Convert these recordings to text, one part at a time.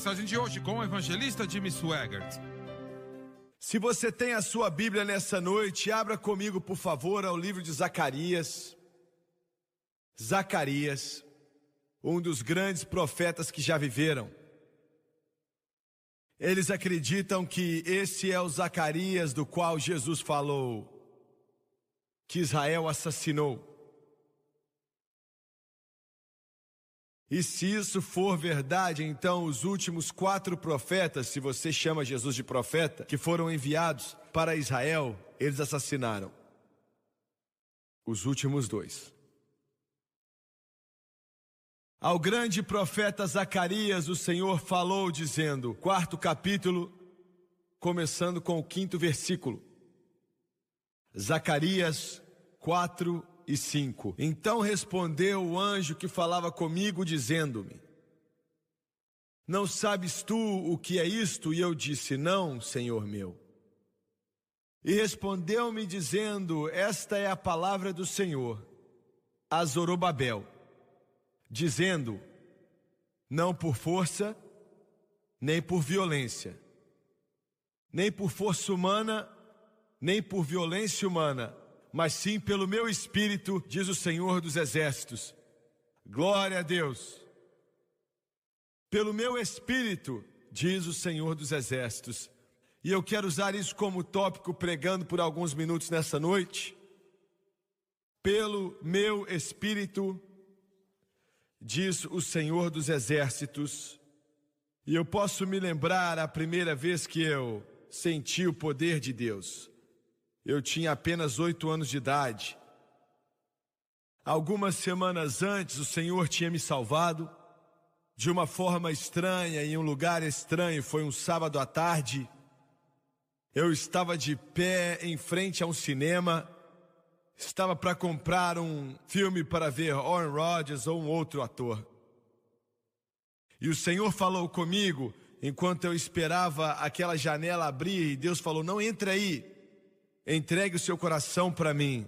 mensagem de hoje com o evangelista Jimmy Swaggart. Se você tem a sua Bíblia nessa noite, abra comigo, por favor, ao livro de Zacarias. Zacarias, um dos grandes profetas que já viveram. Eles acreditam que esse é o Zacarias do qual Jesus falou que Israel assassinou. E se isso for verdade, então os últimos 4 profetas, se você chama Jesus de profeta, que foram enviados para Israel, eles assassinaram. Os últimos 2. Ao grande profeta Zacarias, o Senhor falou dizendo, 4º capítulo, começando com o 5º versículo. Zacarias 4 e 5. Então respondeu o anjo que falava comigo, dizendo-me: Não sabes tu o que é isto? E eu disse: Não, Senhor meu. E respondeu-me dizendo: Esta é a palavra do Senhor a Zorobabel, dizendo: Não por força, nem por violência, nem por força humana, nem por violência humana, mas sim pelo meu Espírito, diz o Senhor dos Exércitos. Glória a Deus. Pelo meu Espírito, diz o Senhor dos Exércitos. E eu quero usar isso como tópico, pregando por alguns minutos nessa noite. Pelo meu Espírito, diz o Senhor dos Exércitos. E eu posso me lembrar a primeira vez que eu senti o poder de Deus. Eu tinha apenas 8 anos de idade. Algumas semanas antes, o Senhor tinha me salvado de uma forma estranha, em um lugar estranho. Foi um sábado à tarde. Eu estava de pé em frente a um cinema. Estava para comprar um filme para ver Aaron Rodgers ou um outro ator. E o Senhor falou comigo enquanto eu esperava aquela janela abrir. E Deus falou: Não entre aí. Entregue o seu coração para mim,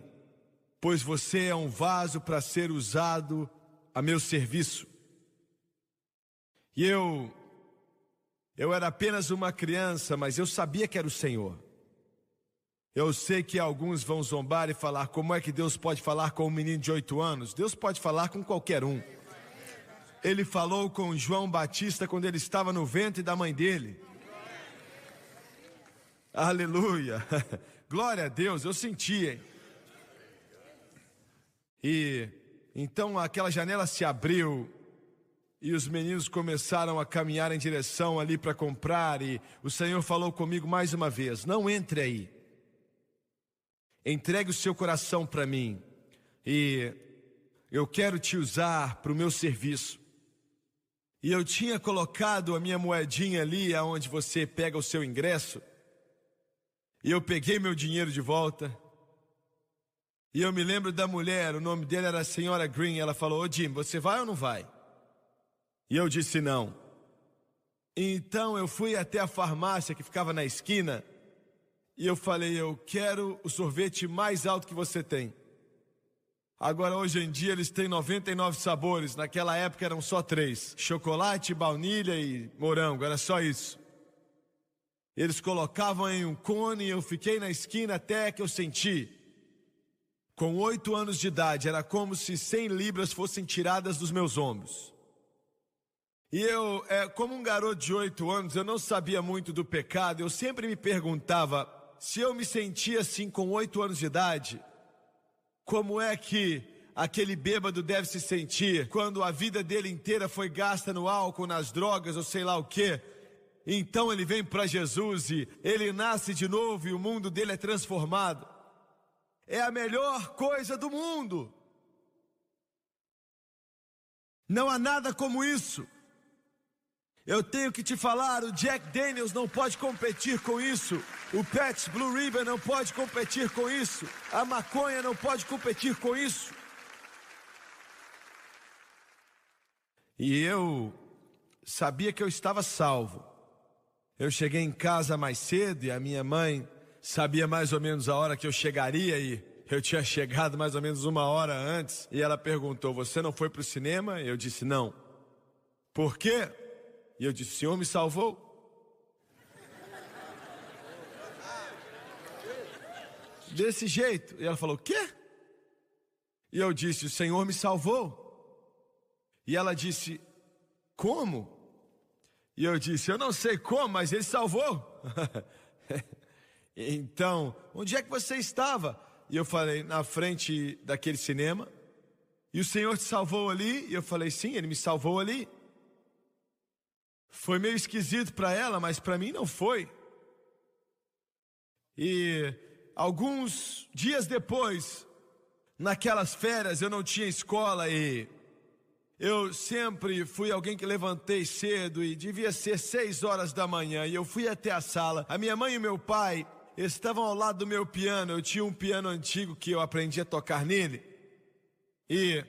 pois você é um vaso para ser usado a meu serviço. E eu era apenas uma criança, mas eu sabia que era o Senhor. Eu sei que alguns vão zombar e falar: como é que Deus pode falar com um menino de 8 anos? Deus pode falar com qualquer um. Ele falou com João Batista quando ele estava no ventre da mãe dele. Aleluia. Glória a Deus, eu senti, hein? E então aquela janela se abriu e os meninos começaram a caminhar em direção ali para comprar. E o Senhor falou comigo mais uma vez: Não entre aí. Entregue o seu coração para mim. E eu quero te usar para o meu serviço. E eu tinha colocado a minha moedinha ali aonde você pega o seu ingresso. E eu peguei meu dinheiro de volta. E eu me lembro da mulher, o nome dela era a senhora Green. Ela falou: Ô Jim, você vai ou não vai? E eu disse não. Então eu fui até a farmácia que ficava na esquina. E eu falei: eu quero o sorvete mais alto que você tem. Agora hoje em dia eles têm 99 sabores. Naquela época eram só 3: chocolate, baunilha e morango, era só isso. Eles colocavam em um cone e eu fiquei na esquina até que eu senti. Com 8 anos de idade, era como se 100 libras fossem tiradas dos meus ombros. E eu, como um garoto de 8 anos, eu não sabia muito do pecado. Eu sempre me perguntava, se eu me sentia assim com 8 anos de idade, como é que aquele bêbado deve se sentir quando a vida dele inteira foi gasta no álcool, nas drogas ou sei lá o quê? Então ele vem para Jesus e ele nasce de novo e o mundo dele é transformado. É a melhor coisa do mundo. Não há nada como isso. Eu tenho que te falar, o Jack Daniels não pode competir com isso. O Pabst Blue Ribbon não pode competir com isso. A maconha não pode competir com isso. E eu sabia que eu estava salvo. Eu cheguei em casa mais cedo e a minha mãe sabia mais ou menos a hora que eu chegaria e eu tinha chegado mais ou menos 1 hora antes. E ela perguntou: você não foi para o cinema? Eu disse não. Por quê? E eu disse: o Senhor me salvou? Desse jeito. E ela falou: o quê? E eu disse: o Senhor me salvou. E ela disse: como? E eu disse: eu não sei como, mas Ele salvou. Então, onde é que você estava? E eu falei: na frente daquele cinema. E o Senhor te salvou ali? E eu falei: sim, Ele me salvou ali. Foi meio esquisito para ela, mas para mim não foi. E alguns dias depois, naquelas férias, eu não tinha escola e eu sempre fui alguém que levantei cedo e devia ser 6 horas da manhã. E eu fui até a sala. A minha mãe e meu pai estavam ao lado do meu piano. Eu tinha um piano antigo que eu aprendi a tocar nele. E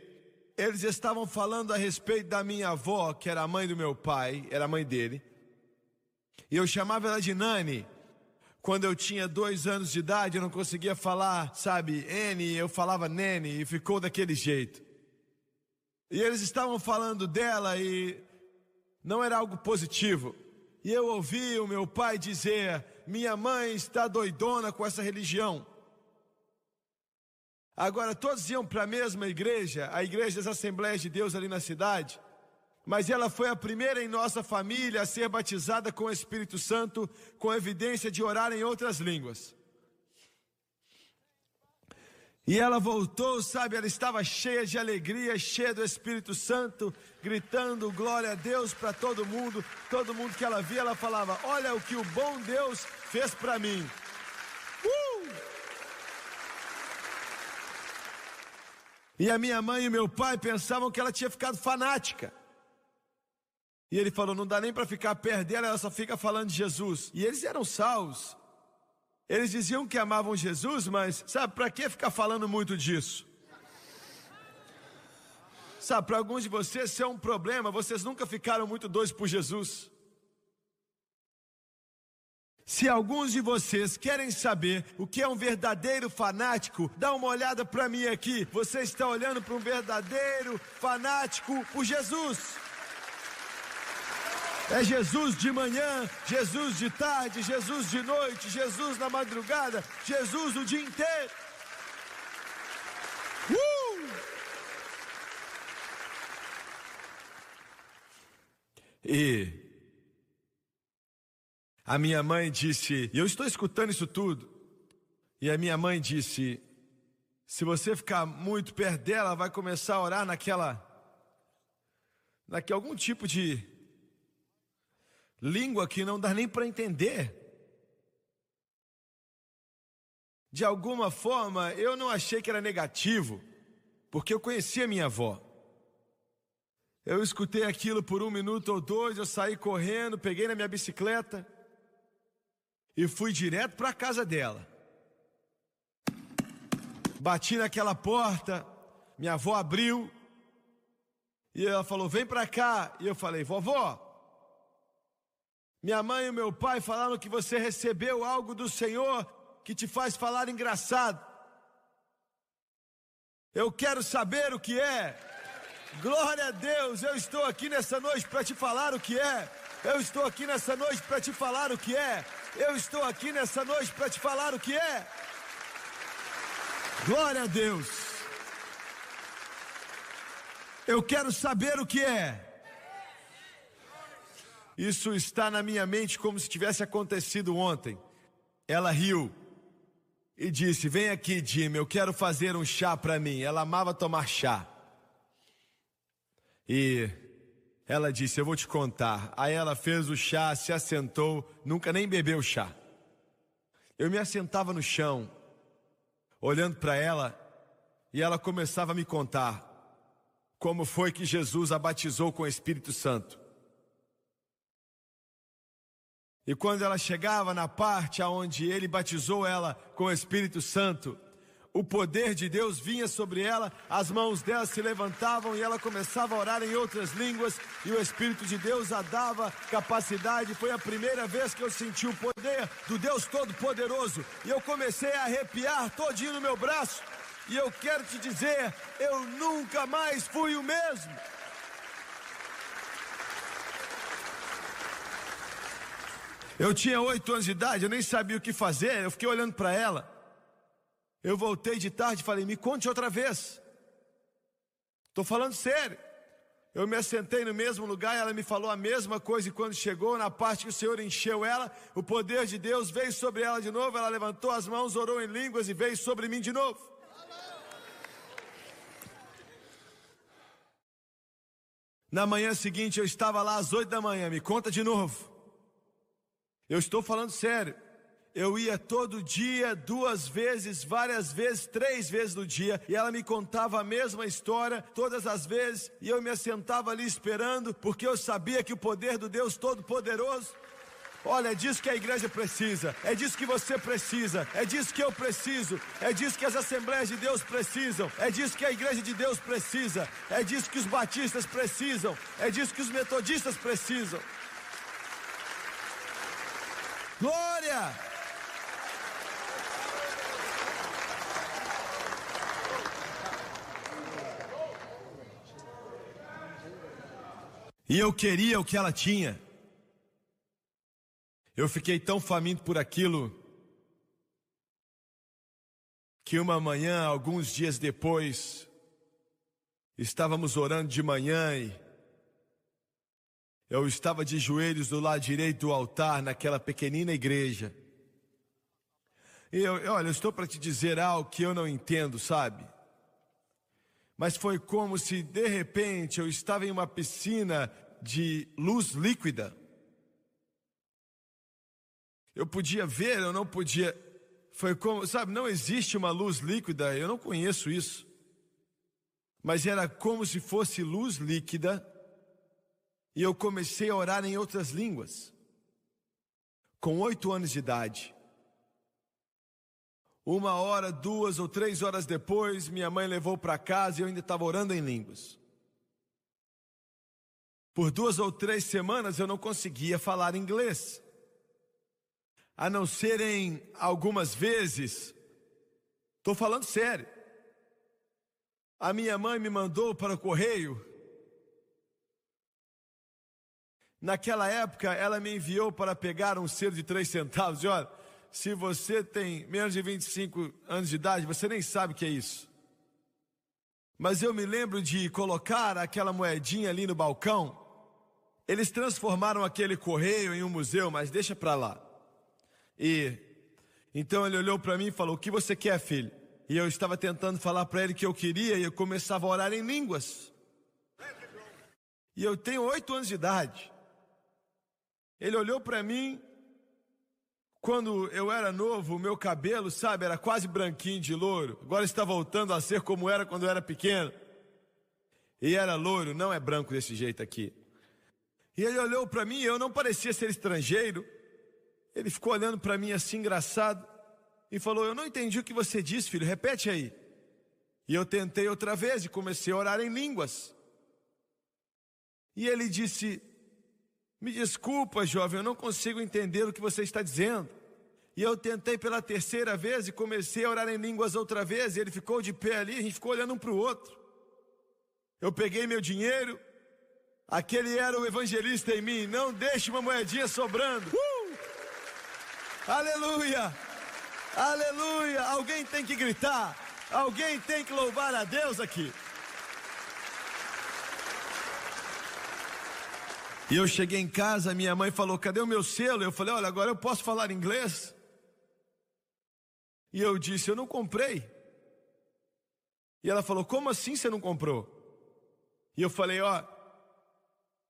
eles estavam falando a respeito da minha avó, que era a mãe do meu pai, era a mãe dele. E eu chamava ela de Nani. Quando eu tinha 2 anos de idade, eu não conseguia falar, sabe, N, eu falava Nene, e ficou daquele jeito. E eles estavam falando dela e não era algo positivo. E eu ouvi o meu pai dizer: minha mãe está doidona com essa religião. Agora, todos iam para a mesma igreja, a igreja das Assembleias de Deus ali na cidade. Mas ela foi a primeira em nossa família a ser batizada com o Espírito Santo, com evidência de orar em outras línguas. E ela voltou, sabe, ela estava cheia de alegria, cheia do Espírito Santo, gritando glória a Deus para todo mundo que ela via, ela falava: olha o que o bom Deus fez para mim. E a minha mãe e meu pai pensavam que ela tinha ficado fanática. E ele falou: não dá nem para ficar perto dela, ela só fica falando de Jesus. E eles eram salvos. Eles diziam que amavam Jesus, mas sabe, para que ficar falando muito disso? Sabe, para alguns de vocês isso é um problema, vocês nunca ficaram muito doidos por Jesus. Se alguns de vocês querem saber o que é um verdadeiro fanático, dá uma olhada para mim aqui. Você está olhando para um verdadeiro fanático por Jesus. É Jesus de manhã, Jesus de tarde, Jesus de noite, Jesus na madrugada, Jesus o dia inteiro. E a minha mãe disse, e eu estou escutando isso tudo, e a minha mãe disse: se você ficar muito perto dela, vai começar a orar algum tipo de língua que não dá nem para entender. De alguma forma, eu não achei que era negativo, porque eu conhecia minha avó. Eu escutei aquilo por 1 minuto ou 2, eu saí correndo, peguei na minha bicicleta e fui direto para a casa dela. Bati naquela porta, minha avó abriu e ela falou: vem para cá. E eu falei: vovó, minha mãe e meu pai falaram que você recebeu algo do Senhor que te faz falar engraçado. Eu quero saber o que é. Glória a Deus, eu estou aqui nessa noite para te falar o que é. Eu estou aqui nessa noite para te falar o que é. Eu estou aqui nessa noite para te falar o que é. Glória a Deus. Eu quero saber o que é. Isso está na minha mente como se tivesse acontecido ontem. Ela riu e disse: vem aqui, Jimmy, eu quero fazer um chá para mim. Ela amava tomar chá. E ela disse: eu vou te contar. Aí ela fez o chá, se assentou, nunca nem bebeu chá. Eu me assentava no chão, olhando para ela, e ela começava a me contar como foi que Jesus a batizou com o Espírito Santo. E quando ela chegava na parte onde ele batizou ela com o Espírito Santo, o poder de Deus vinha sobre ela, as mãos dela se levantavam e ela começava a orar em outras línguas, e o Espírito de Deus a dava capacidade. Foi a primeira vez que eu senti o poder do Deus Todo-Poderoso, e eu comecei a arrepiar todinho no meu braço, e eu quero te dizer, eu nunca mais fui o mesmo. Eu tinha 8 anos de idade, eu nem sabia o que fazer, eu fiquei olhando para ela. Eu voltei de tarde e falei, me conte outra vez. Estou falando sério. Eu me assentei no mesmo lugar e ela me falou a mesma coisa. E quando chegou na parte que o Senhor encheu ela, o poder de Deus veio sobre ela de novo. Ela levantou as mãos, orou em línguas e veio sobre mim de novo. Na manhã seguinte eu estava lá às 8 da manhã, me conta de novo. Eu estou falando sério. Eu ia todo dia, 2 vezes, várias vezes, 3 vezes no dia. E ela me contava a mesma história, todas as vezes. E eu me assentava ali esperando, porque eu sabia que o poder do Deus Todo-Poderoso... Olha, é disso que a igreja precisa. É disso que você precisa. É disso que eu preciso. É disso que as Assembleias de Deus precisam. É disso que a igreja de Deus precisa. É disso que os batistas precisam. É disso que os metodistas precisam. Glória! E eu queria o que ela tinha. Eu fiquei tão faminto por aquilo que uma manhã, alguns dias depois, estávamos orando de manhã e eu estava de joelhos do lado direito do altar naquela pequenina igreja. E olha, eu estou para te dizer algo que eu não entendo, sabe? Mas foi como se de repente eu estava em uma piscina de luz líquida. Eu podia ver, eu não podia. Foi como, sabe, não existe uma luz líquida, eu não conheço isso. Mas era como se fosse luz líquida. E eu comecei a orar em outras línguas. Com 8 anos de idade. 1 hora, 2 ou 3 horas depois, minha mãe levou para casa e eu ainda estava orando em línguas. Por 2 ou 3 semanas eu não conseguia falar inglês. A não ser em algumas vezes, estou falando sério. A minha mãe me mandou para o correio. Naquela época ela me enviou para pegar um selo de 3 centavos. E olha, se você tem menos de 25 anos de idade, você nem sabe o que é isso. Mas eu me lembro de colocar aquela moedinha ali no balcão. Eles transformaram aquele correio em um museu, mas deixa para lá. E então ele olhou para mim e falou, o que você quer, filho? E eu estava tentando falar para ele que eu queria e eu começava a orar em línguas. E eu tenho 8 anos de idade. Ele olhou para mim. Quando eu era novo, o meu cabelo, sabe, era quase branquinho de louro. Agora está voltando a ser como era quando eu era pequeno. E era louro, não é branco desse jeito aqui. E ele olhou para mim e eu não parecia ser estrangeiro. Ele ficou olhando para mim assim, engraçado. E falou, eu não entendi o que você disse, filho, repete aí. E eu tentei outra vez e comecei a orar em línguas. E ele disse, me desculpa, jovem, eu não consigo entender o que você está dizendo. E eu tentei pela 3ª vez e comecei a orar em línguas outra vez. E ele ficou de pé ali, a gente ficou olhando um para o outro. Eu peguei meu dinheiro. Aquele era o evangelista em mim. Não deixe uma moedinha sobrando. Aleluia! Aleluia! Alguém tem que gritar. Alguém tem que louvar a Deus aqui. E eu cheguei em casa, minha mãe falou, cadê o meu selo? Eu falei, olha, agora eu posso falar inglês? E eu disse, eu não comprei. E ela falou, como assim você não comprou? E eu falei, ó,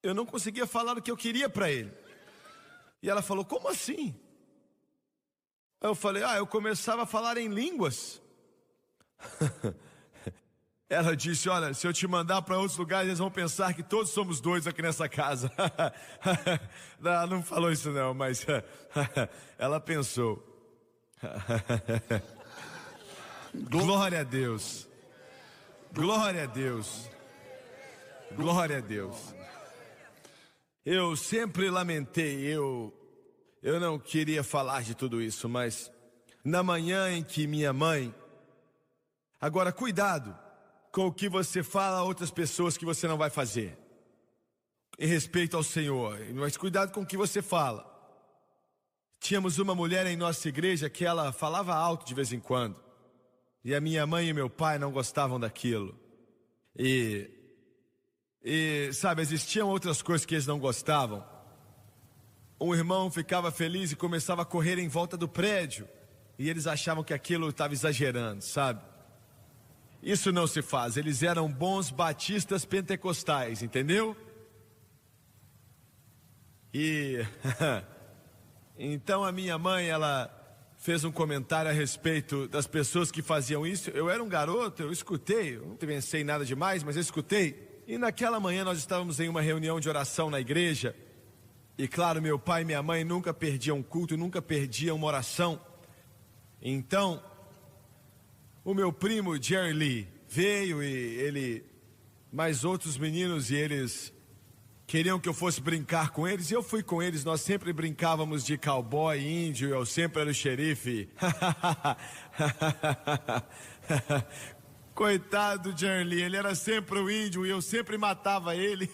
eu não conseguia falar o que eu queria para ele. E ela falou, como assim? Eu falei, eu começava a falar em línguas. Ela disse, olha, se eu te mandar para outros lugares, eles vão pensar que todos somos doidos aqui nessa casa. Ela não falou isso não, mas ela pensou. Glória a Deus. Glória a Deus. Glória a Deus. Eu sempre lamentei, eu não queria falar de tudo isso, mas na manhã em que minha mãe... Agora, cuidado com o que você fala a outras pessoas que você não vai fazer. Em respeito ao Senhor. Mas cuidado com o que você fala. Tínhamos uma mulher em nossa igreja que ela falava alto de vez em quando. E a minha mãe e meu pai não gostavam daquilo. E sabe, existiam outras coisas que eles não gostavam. Um irmão ficava feliz e começava a correr em volta do prédio. E eles achavam que aquilo estava exagerando, sabe? Isso não se faz. Eles eram bons batistas pentecostais, entendeu? E então a minha mãe, ela fez um comentário a respeito das pessoas que faziam isso. Eu era um garoto, eu escutei, eu não pensei em nada demais, mas eu escutei. E naquela manhã nós estávamos em uma reunião de oração na igreja. E claro, meu pai e minha mãe nunca perdiam um culto, nunca perdiam uma oração. Então, o meu primo Jerry Lee veio e ele, mais outros meninos, e eles queriam que eu fosse brincar com eles, e eu fui com eles. Nós sempre brincávamos de cowboy, índio, eu sempre era o xerife. Coitado do Jerry Lee, ele era sempre o índio e eu sempre matava ele.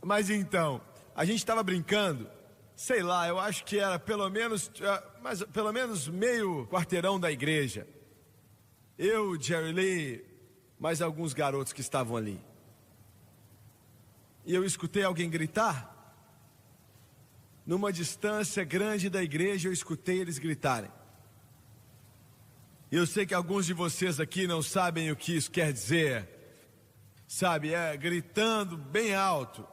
Mas então, a gente estava brincando, sei lá, eu acho que era pelo menos meio quarteirão da igreja. Eu, Jerry Lee, mais alguns garotos que estavam ali. E eu escutei alguém gritar. Numa distância grande da igreja, eu escutei eles gritarem. E eu sei que alguns de vocês aqui não sabem o que isso quer dizer. Sabe, gritando bem alto.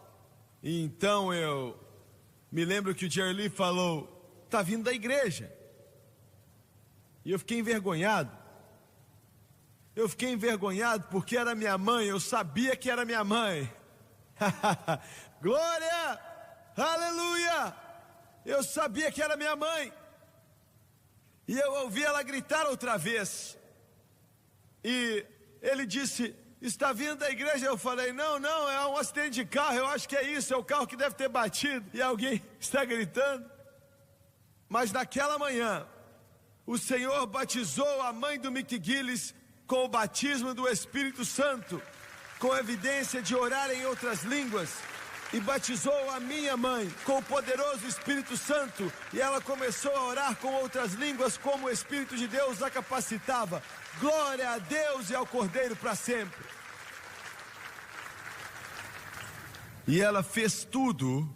E então eu me lembro que o Jerry Lee falou: "Tá vindo da igreja". E eu fiquei envergonhado. Eu fiquei envergonhado porque era minha mãe, eu sabia que era minha mãe. Glória! Aleluia! Eu sabia que era minha mãe. E eu ouvi ela gritar outra vez. E ele disse: "Está vindo da igreja?" Eu falei: não, é um acidente de carro, eu acho que é isso, é o carro que deve ter batido. E alguém está gritando. Mas naquela manhã, o Senhor batizou a mãe do Mick Gillis com o batismo do Espírito Santo, com evidência de orar em outras línguas, e batizou a minha mãe com o poderoso Espírito Santo, e ela começou a orar com outras línguas como o Espírito de Deus a capacitava. Glória a Deus e ao Cordeiro para sempre. E ela fez tudo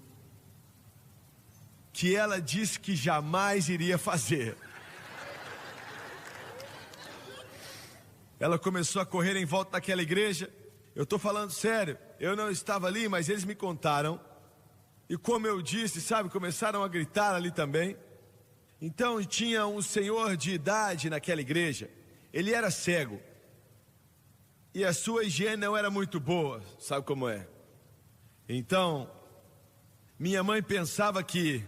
que ela disse que jamais iria fazer. Ela começou a correr em volta daquela igreja. Eu estou falando sério, eu não estava ali, mas eles me contaram. E como eu disse, sabe, começaram a gritar ali também. Então tinha um senhor de idade naquela igreja. Ele era cego. E a sua higiene não era muito boa, sabe como é? Então, minha mãe pensava que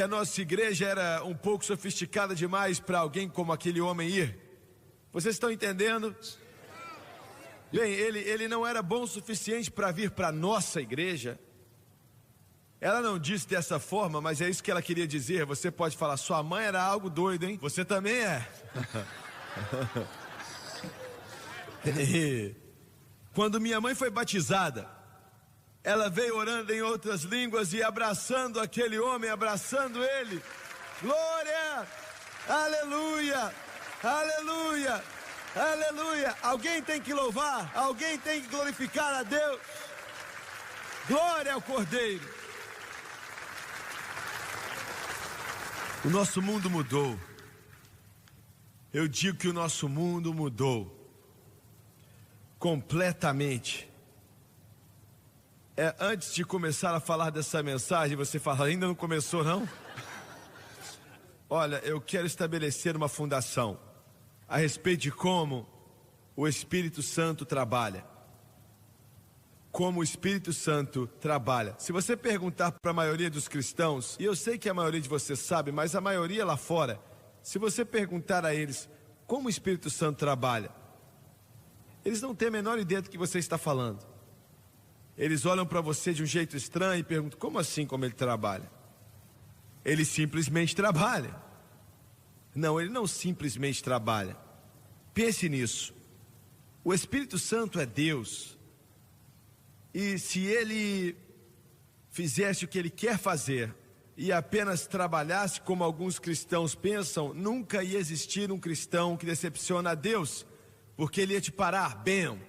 a nossa igreja era um pouco sofisticada demais para alguém como aquele homem ir. Vocês estão entendendo? Bem, ele não era bom o suficiente para vir para a nossa igreja. Ela não disse dessa forma, mas é isso que ela queria dizer. Você pode falar: sua mãe era algo doido, hein? Você também é. E quando minha mãe foi batizada, ela veio orando em outras línguas e abraçando aquele homem, abraçando ele. Glória! Aleluia! Aleluia! Aleluia! Alguém tem que louvar, alguém tem que glorificar a Deus. Glória ao Cordeiro. O nosso mundo mudou. Eu digo que o nosso mundo mudou completamente. Antes de começar a falar dessa mensagem, você fala: ainda não começou não? Olha, eu quero estabelecer uma fundação a respeito de como o Espírito Santo trabalha. Como o Espírito Santo trabalha. Se você perguntar para a maioria dos cristãos, e eu sei que a maioria de vocês sabe, mas a maioria lá fora, se você perguntar a eles como o Espírito Santo trabalha, eles não têm a menor ideia do que você está falando. Eles olham para você de um jeito estranho e perguntam: como assim, como ele trabalha? Ele simplesmente trabalha. Não, ele não simplesmente trabalha. Pense nisso. O Espírito Santo é Deus. E se ele fizesse o que ele quer fazer e apenas trabalhasse como alguns cristãos pensam, nunca ia existir um cristão que decepciona a Deus, porque ele ia te parar, bem.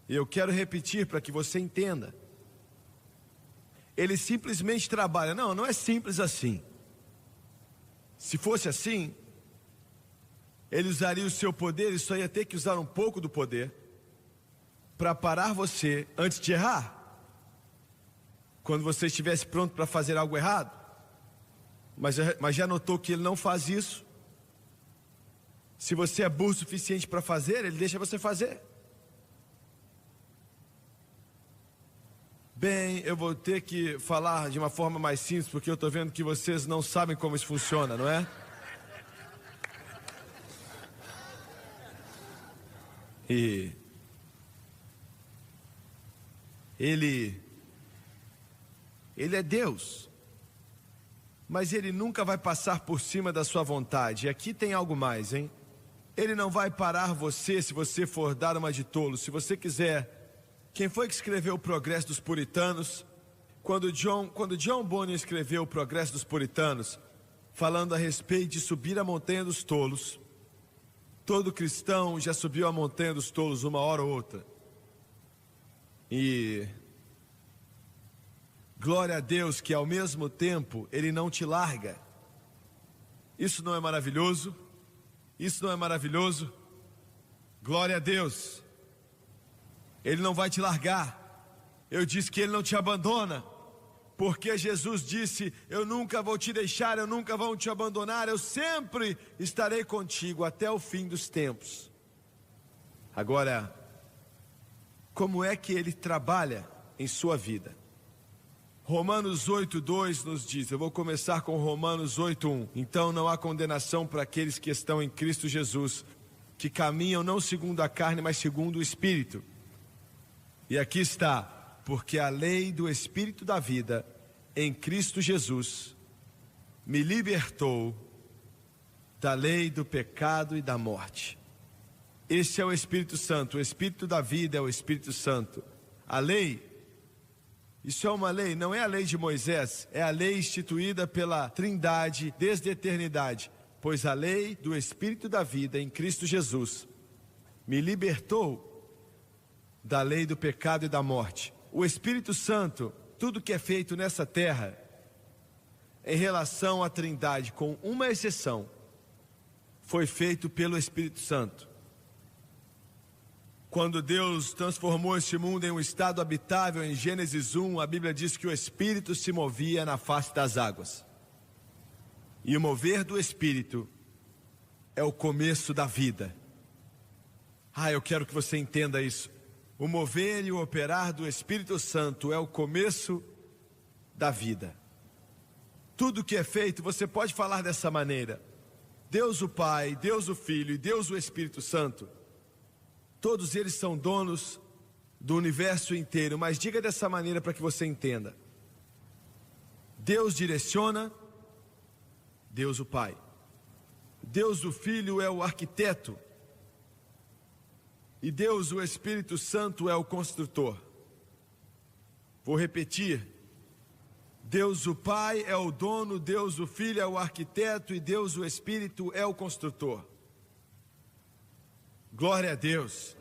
E eu quero repetir para que você entenda. Ele simplesmente trabalha. Não, não é simples assim. Se fosse assim, ele usaria o seu poder, ele só ia ter que usar um pouco do poder para parar você antes de errar. Quando você estivesse pronto para fazer algo errado. Mas já notou que ele não faz isso? Se você é burro o suficiente para fazer, ele deixa você fazer. Bem, eu vou ter que falar de uma forma mais simples, porque eu estou vendo que vocês não sabem como isso funciona, não é? E Ele é Deus, mas Ele nunca vai passar por cima da sua vontade. E aqui tem algo mais, hein? Ele não vai parar você se você for dar uma de tolo. Se você quiser... Quem foi que escreveu o Progresso dos Puritanos? Quando John Bunyan escreveu o Progresso dos Puritanos, falando a respeito de subir a montanha dos tolos, todo cristão já subiu a montanha dos tolos uma hora ou outra. E glória a Deus que ao mesmo tempo Ele não te larga. Isso não é maravilhoso? Isso não é maravilhoso? Glória a Deus. Ele não vai te largar. Eu disse que Ele não te abandona, porque Jesus disse: eu nunca vou te deixar, eu nunca vou te abandonar, eu sempre estarei contigo até o fim dos tempos. Agora, como é que Ele trabalha em sua vida? Romanos 8:2 nos diz, eu vou começar com Romanos 8:1. Então não há condenação para aqueles que estão em Cristo Jesus, que caminham não segundo a carne, mas segundo o Espírito. E aqui está, porque a lei do Espírito da vida em Cristo Jesus me libertou da lei do pecado e da morte. Esse é o Espírito Santo, o Espírito da vida é o Espírito Santo. A lei, isso é uma lei, não é a lei de Moisés, é a lei instituída pela Trindade desde a eternidade. Pois a lei do Espírito da vida em Cristo Jesus me libertou da lei do pecado e da morte. O Espírito Santo, tudo que é feito nessa terra, em relação à Trindade, com uma exceção, foi feito pelo Espírito Santo. Quando Deus transformou este mundo em um estado habitável, em Gênesis 1, a Bíblia diz que o Espírito se movia na face das águas. E o mover do Espírito é o começo da vida. Eu quero que você entenda isso. O mover e o operar do Espírito Santo é o começo da vida. Tudo que é feito, você pode falar dessa maneira: Deus o Pai, Deus o Filho e Deus o Espírito Santo, todos eles são donos do universo inteiro. Mas diga dessa maneira para que você entenda. Deus direciona, Deus o Pai. Deus o Filho é o arquiteto. E Deus, o Espírito Santo, é o construtor. Vou repetir. Deus o Pai é o dono, Deus o Filho é o arquiteto e Deus o Espírito é o construtor. Glória a Deus.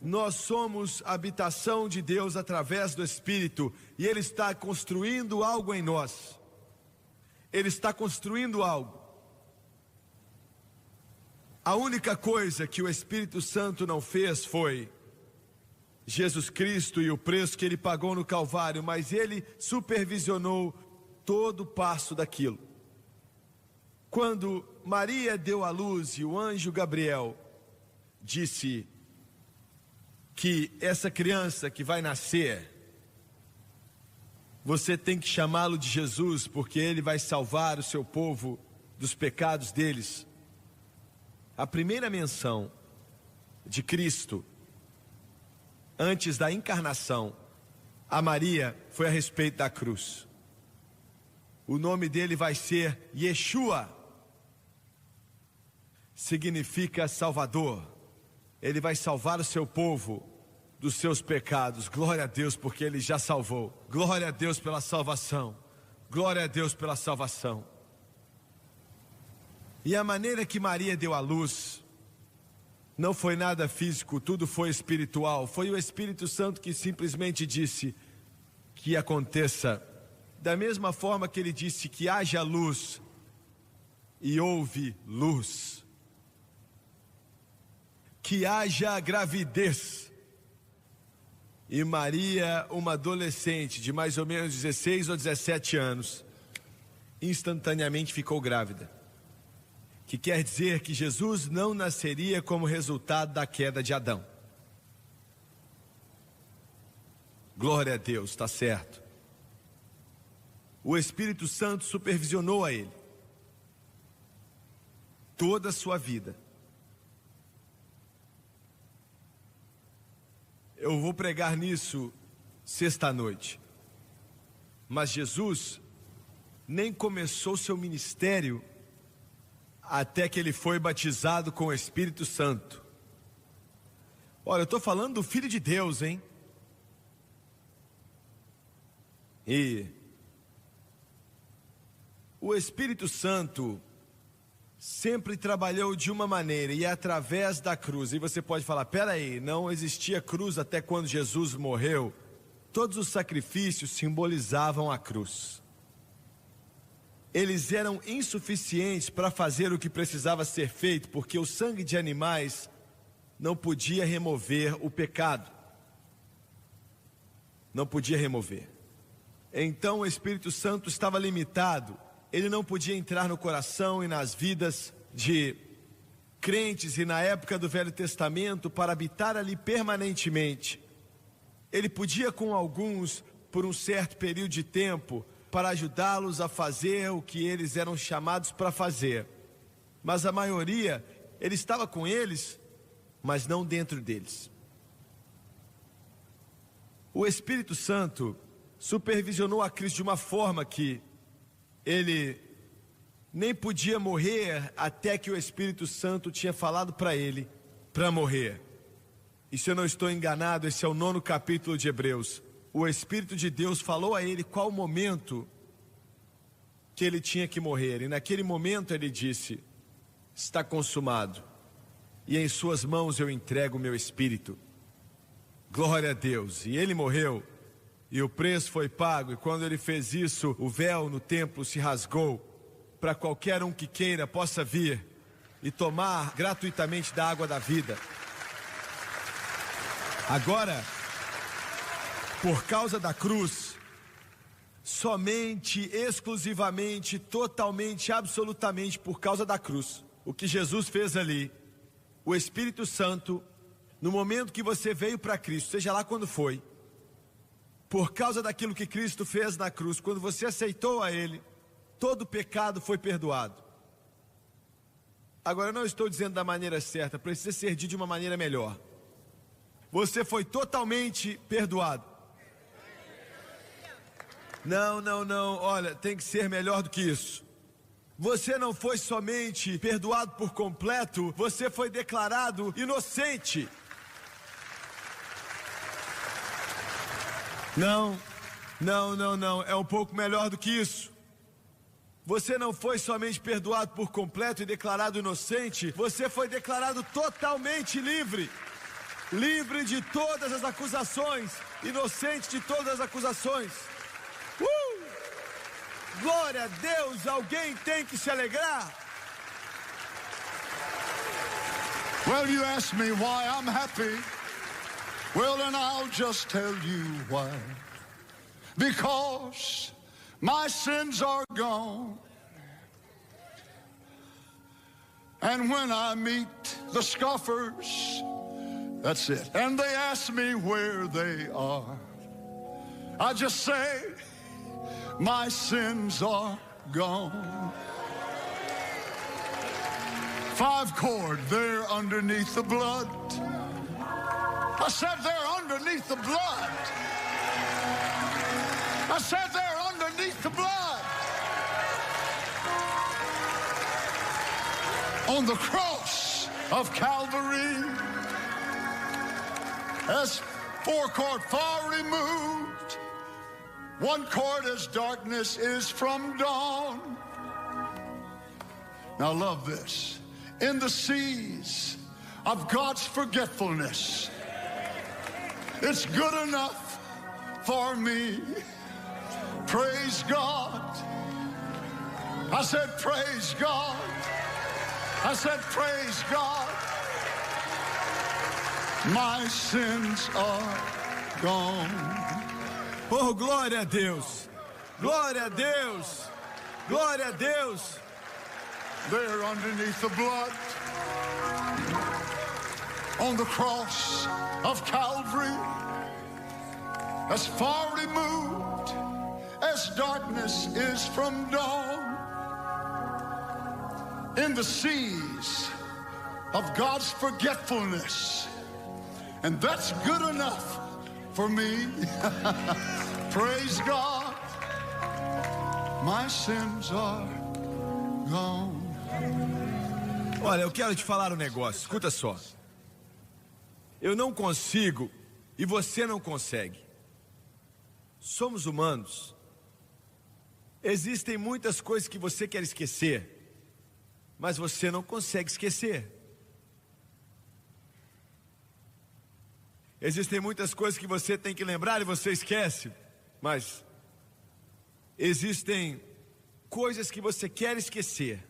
Nós somos a habitação de Deus através do Espírito e Ele está construindo algo em nós. Ele está construindo algo. A única coisa que o Espírito Santo não fez foi Jesus Cristo e o preço que Ele pagou no Calvário, mas Ele supervisionou todo o passo daquilo. Quando Maria deu à luz e o anjo Gabriel disse que essa criança que vai nascer, você tem que chamá-lo de Jesus, porque Ele vai salvar o seu povo dos pecados deles. A primeira menção de Cristo, antes da encarnação, a Maria, foi a respeito da cruz. O nome dele vai ser Yeshua, significa Salvador. Ele vai salvar o seu povo dos seus pecados. Glória a Deus, porque Ele já salvou. Glória a Deus pela salvação. Glória a Deus pela salvação. E a maneira que Maria deu à luz não foi nada físico, tudo foi espiritual. Foi o Espírito Santo que simplesmente disse que aconteça. Da mesma forma que Ele disse que haja luz e houve luz. Que haja gravidez. E Maria, uma adolescente de mais ou menos 16 ou 17 anos, instantaneamente ficou grávida. Que quer dizer que Jesus não nasceria como resultado da queda de Adão. Glória a Deus, está certo. O Espírito Santo supervisionou a ele toda a sua vida. Eu vou pregar nisso sexta-noite. Mas Jesus nem começou seu ministério até que ele foi batizado com o Espírito Santo. Olha, eu estou falando do Filho de Deus, hein? E o Espírito Santo sempre trabalhou de uma maneira, e é através da cruz. E você pode falar, peraí, não existia cruz até quando Jesus morreu? Todos os sacrifícios simbolizavam a cruz. Eles eram insuficientes para fazer o que precisava ser feito, porque o sangue de animais não podia remover o pecado. Não podia remover. Então o Espírito Santo estava limitado. Ele não podia entrar no coração e nas vidas de crentes e na época do Velho Testamento para habitar ali permanentemente. Ele podia com alguns por um certo período de tempo para ajudá-los a fazer o que eles eram chamados para fazer. Mas a maioria, ele estava com eles, mas não dentro deles. O Espírito Santo supervisionou a Cristo de uma forma que ele nem podia morrer até que o Espírito Santo tinha falado para ele para morrer. E se eu não estou enganado, esse é o 9º capítulo de Hebreus. O Espírito de Deus falou a ele qual o momento que ele tinha que morrer. E naquele momento ele disse, está consumado. E em suas mãos eu entrego o meu espírito. Glória a Deus. E ele morreu. E o preço foi pago. E quando ele fez isso, o véu no templo se rasgou. Para qualquer um que queira possa vir e tomar gratuitamente da água da vida. Agora, por causa da cruz, somente, exclusivamente, totalmente, absolutamente por causa da cruz, o que Jesus fez ali, o Espírito Santo, no momento que você veio para Cristo, seja lá quando foi, por causa daquilo que Cristo fez na cruz, quando você aceitou a Ele, todo pecado foi perdoado. Agora eu não estou dizendo da maneira certa, precisa ser dito de uma maneira melhor. Você foi totalmente perdoado. Não, olha, tem que ser melhor do que isso. Você não foi somente perdoado por completo, você foi declarado inocente. Não, é um pouco melhor do que isso. Você não foi somente perdoado por completo e declarado inocente, você foi declarado totalmente livre. Livre de todas as acusações, inocente de todas as acusações. Glória a Deus, alguém tem que se alegrar. Well, you ask me why I'm happy. Well, then I'll just tell you why. Because my sins are gone. And when I meet the scoffers, that's it, and they ask me where they are, I just say, my sins are gone. 5 cord, they're underneath the blood. I said they're underneath the blood. I said they're underneath the blood. On the cross of Calvary, as 4 chord far removed. 1 chord as darkness is from dawn. Now love this. In the seas of God's forgetfulness, it's good enough for me. Praise God. I said praise God. I said praise God. My sins are gone. Oh, glória a Deus. Glória a Deus. Glória a Deus. There underneath the blood on the cross of Calvary, as far removed as darkness is from dawn, in the seas of God's forgetfulness, and that's good enough for me. Praise God, my sins are gone. Olha, eu quero te falar um negócio, escuta só. Eu não consigo e você não consegue. Somos humanos. Existem muitas coisas que você quer esquecer, mas você não consegue esquecer. Existem muitas coisas que você tem que lembrar e você esquece, mas existem coisas que você quer esquecer,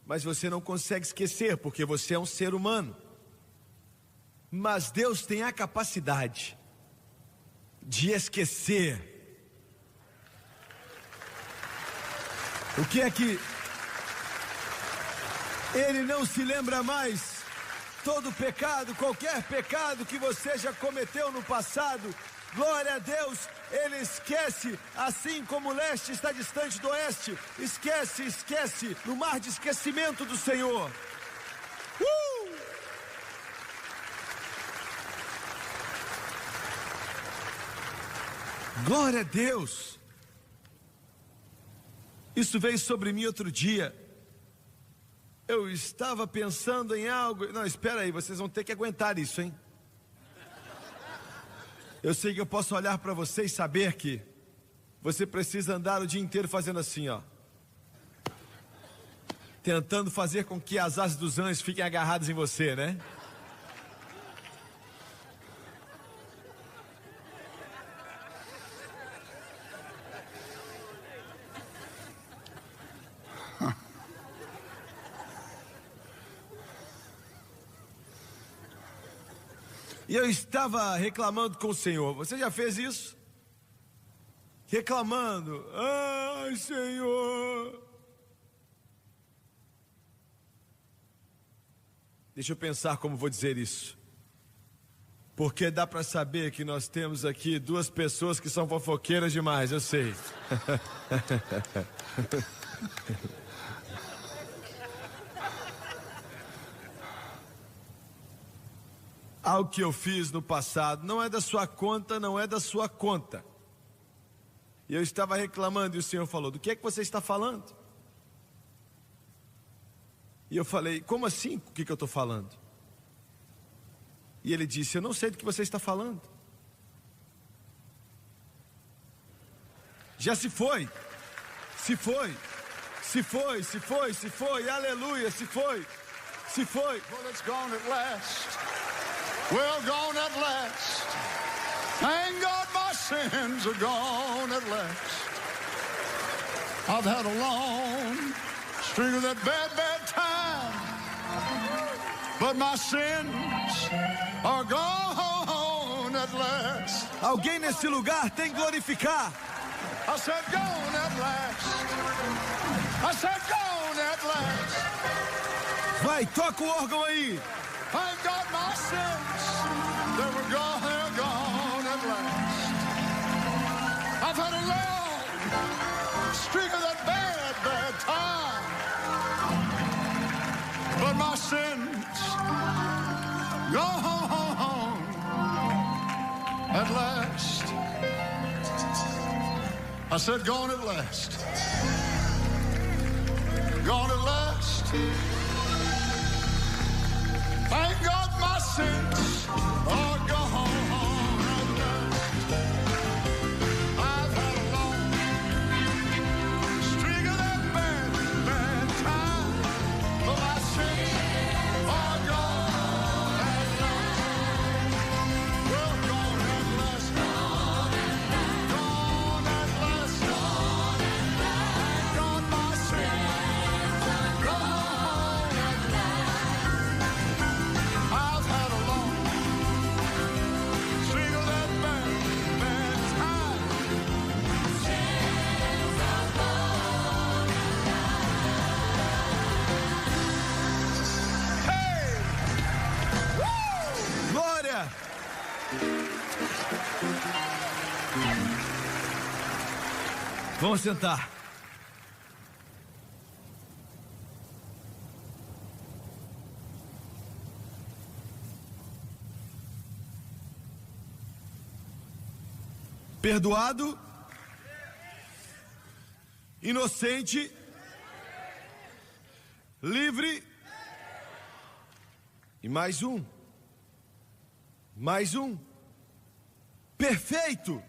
mas você não consegue esquecer porque você é um ser humano. Mas Deus tem a capacidade de esquecer. O que é que Ele não se lembra mais? Todo pecado, qualquer pecado que você já cometeu no passado, glória a Deus, Ele esquece, assim como o leste está distante do oeste. Esquece, esquece, no mar de esquecimento do Senhor. Glória a Deus. Isso veio sobre mim outro dia. Eu estava pensando em algo. Não, espera aí, vocês vão ter que aguentar isso, hein? Eu sei que eu posso olhar para você e saber que você precisa andar o dia inteiro fazendo assim, ó, tentando fazer com que as asas dos anjos fiquem agarradas em você, né? E eu estava reclamando com o Senhor. Você já fez isso? Reclamando. Ai, Senhor. Deixa eu pensar como vou dizer isso. Porque dá para saber que nós temos aqui 2 pessoas que são fofoqueiras demais, eu sei. Algo que eu fiz no passado não é da sua conta, não é da sua conta. E eu estava reclamando e o Senhor falou: do que é que você está falando? E eu falei: como assim? O que eu estou falando? E ele disse: eu não sei do que você está falando. Já se foi. Se foi. Se foi, se foi, se foi. Aleluia, se foi. Se foi. Well, it's gone at last. Well, gone at last. Thank God my sins are gone at last. I've had a long string of that bad, bad time, but my sins are gone at last. Alguém nesse lugar tem que glorificar. I said gone at last. I said gone at last. Vai, toca o órgão aí. Thank God my sins, they were gone, they're gone at last. I've had a long streak of that bad, bad time, but my sins gone at last. I said gone at last. Gone at last. Thank God my sins are gone Vamos sentar. Perdoado, inocente, livre, e mais um, perfeito,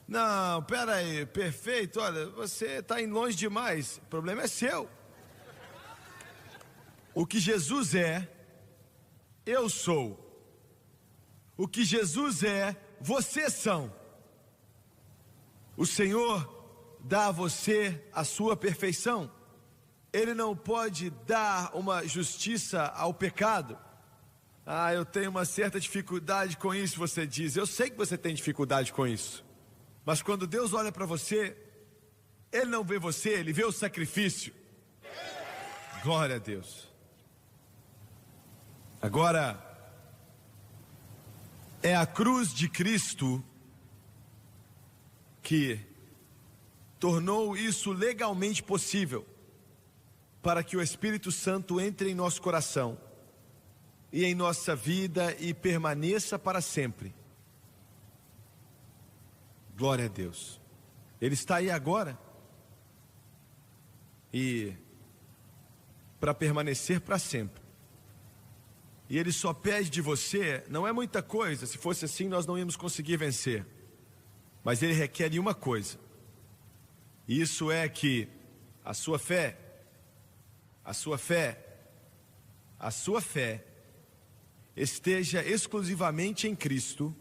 não, pera aí, perfeito, olha, você está indo longe demais, o problema é seu. O que Jesus é, eu sou. O que Jesus é, vocês são. O Senhor dá a você a sua perfeição. Ele não pode dar uma justiça ao pecado. Ah, eu tenho uma certa dificuldade com isso, você diz. Eu sei que você tem dificuldade com isso. Mas quando Deus olha para você, Ele não vê você, Ele vê o sacrifício. Glória a Deus. Agora, é a cruz de Cristo que tornou isso legalmente possível para que o Espírito Santo entre em nosso coração e em nossa vida e permaneça para sempre. Glória a Deus. Ele está aí agora e para permanecer para sempre. E Ele só pede de você, não é muita coisa, se fosse assim nós não íamos conseguir vencer. Mas Ele requer de uma coisa. E isso é que a sua fé esteja exclusivamente em Cristo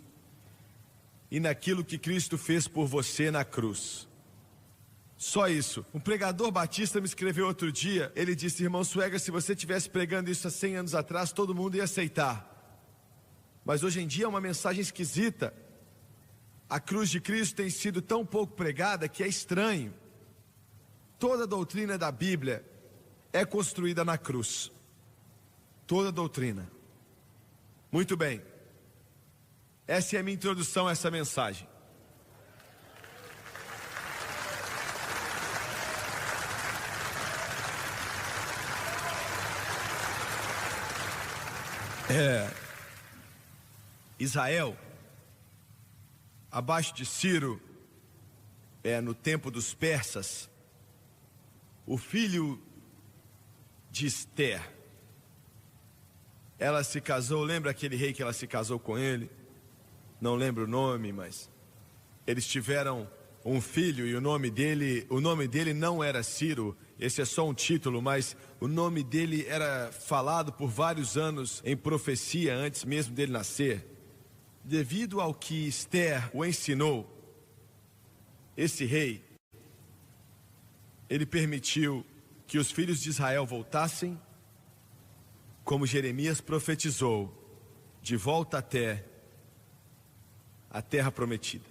e naquilo que Cristo fez por você na cruz. Só isso. Um pregador batista me escreveu outro dia. Ele disse: irmão Sueger, se você estivesse pregando isso há 100 anos atrás, todo mundo ia aceitar. Mas hoje em dia é uma mensagem esquisita. A cruz de Cristo tem sido tão pouco pregada que é estranho. Toda a doutrina da Bíblia é construída na cruz. Toda a doutrina. Muito bem. Essa é a minha introdução a essa mensagem. Israel, abaixo de Ciro, no tempo dos persas, o filho de Ester, ela se casou, lembra aquele rei que ela se casou com ele? Não lembro o nome, mas eles tiveram um filho e o nome dele não era Ciro. Esse é só um título, mas o nome dele era falado por vários anos em profecia antes mesmo dele nascer. Devido ao que Ester o ensinou, esse rei, ele permitiu que os filhos de Israel voltassem, como Jeremias profetizou, de volta até a terra prometida.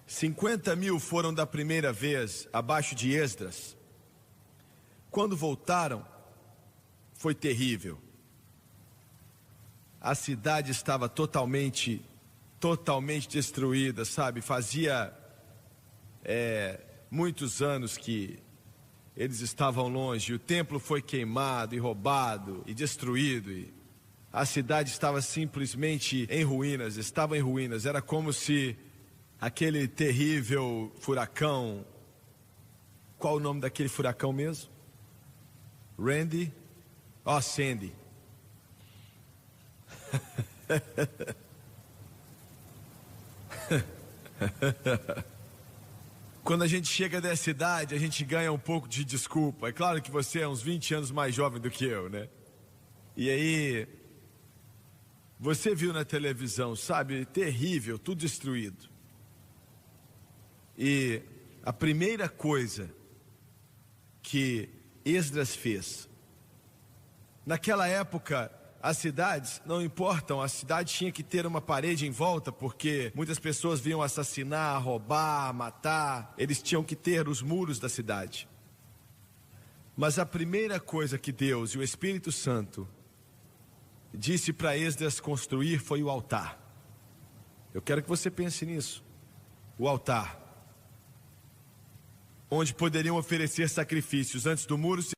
50.000 foram da primeira vez abaixo de Esdras. Quando voltaram, foi terrível. A cidade estava totalmente destruída, sabe? Fazia muitos anos que eles estavam longe. O templo foi queimado e roubado e destruído. E a cidade estava simplesmente em ruínas, estava em ruínas. Era como se aquele terrível furacão, qual o nome daquele furacão mesmo? Randy? Sandy. Quando a gente chega dessa idade, a gente ganha um pouco de desculpa. É claro que você é uns 20 anos mais jovem do que eu, né? E aí, você viu na televisão, sabe? Terrível, tudo destruído. E a primeira coisa que Esdras fez, naquela época, as cidades, não importam, a cidade tinha que ter uma parede em volta, porque muitas pessoas vinham assassinar, roubar, matar, eles tinham que ter os muros da cidade. Mas a primeira coisa que Deus e o Espírito Santo disse para Esdras construir foi o altar. Eu quero que você pense nisso. O altar, onde poderiam oferecer sacrifícios antes do muro ser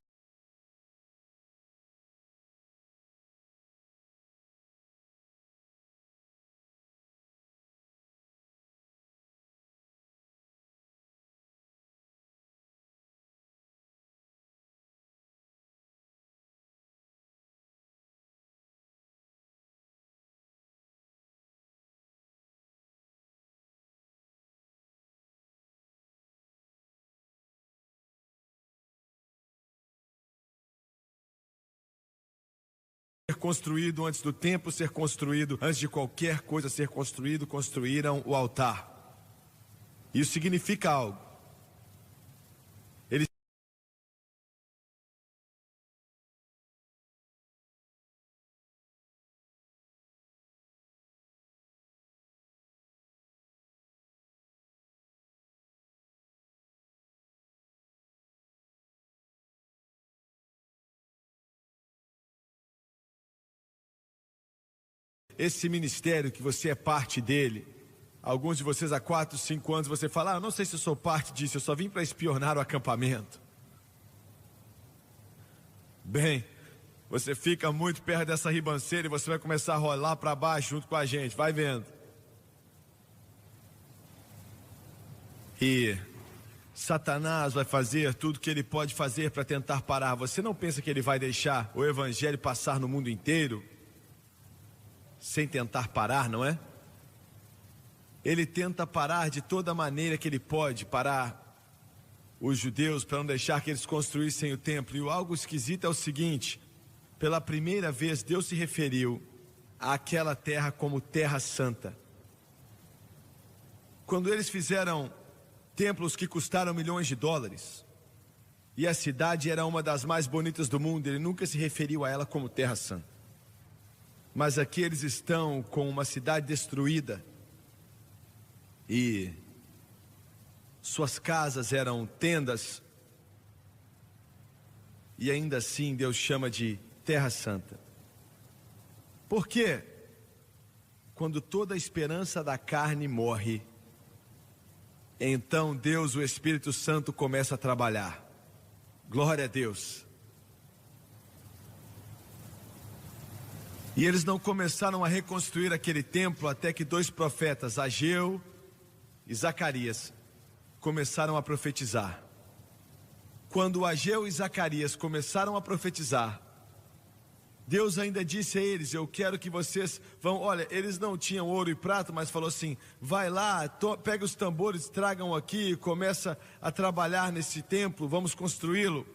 construído antes do templo ser construído, antes de qualquer coisa ser construído, construíram o altar. Isso significa algo. Eles Esse ministério que você é parte dele, alguns de vocês há 4, 5 anos, você fala, eu não sei se eu sou parte disso, eu só vim para espionar o acampamento. Bem, você fica muito perto dessa ribanceira e você vai começar a rolar para baixo junto com a gente, vai vendo. E Satanás vai fazer tudo que ele pode fazer para tentar parar. Você não pensa que ele vai deixar o evangelho passar no mundo inteiro sem tentar parar, não é? Ele tenta parar de toda maneira que ele pode, parar os judeus para não deixar que eles construíssem o templo. E algo esquisito é o seguinte, pela primeira vez Deus se referiu àquela terra como terra santa. Quando eles fizeram templos que custaram milhões de dólares, e a cidade era uma das mais bonitas do mundo, ele nunca se referiu a ela como terra santa. Mas aqui eles estão com uma cidade destruída e suas casas eram tendas e ainda assim Deus chama de Terra Santa. Por quê? Quando toda a esperança da carne morre, então Deus, o Espírito Santo, começa a trabalhar. Glória a Deus. E eles não começaram a reconstruir aquele templo até que 2 profetas, Ageu e Zacarias, começaram a profetizar. Quando Ageu e Zacarias começaram a profetizar, Deus ainda disse a eles, eu quero que vocês vão, olha, eles não tinham ouro e prata, mas falou assim, vai lá, pega os tambores, tragam aqui, começa a trabalhar nesse templo, vamos construí-lo,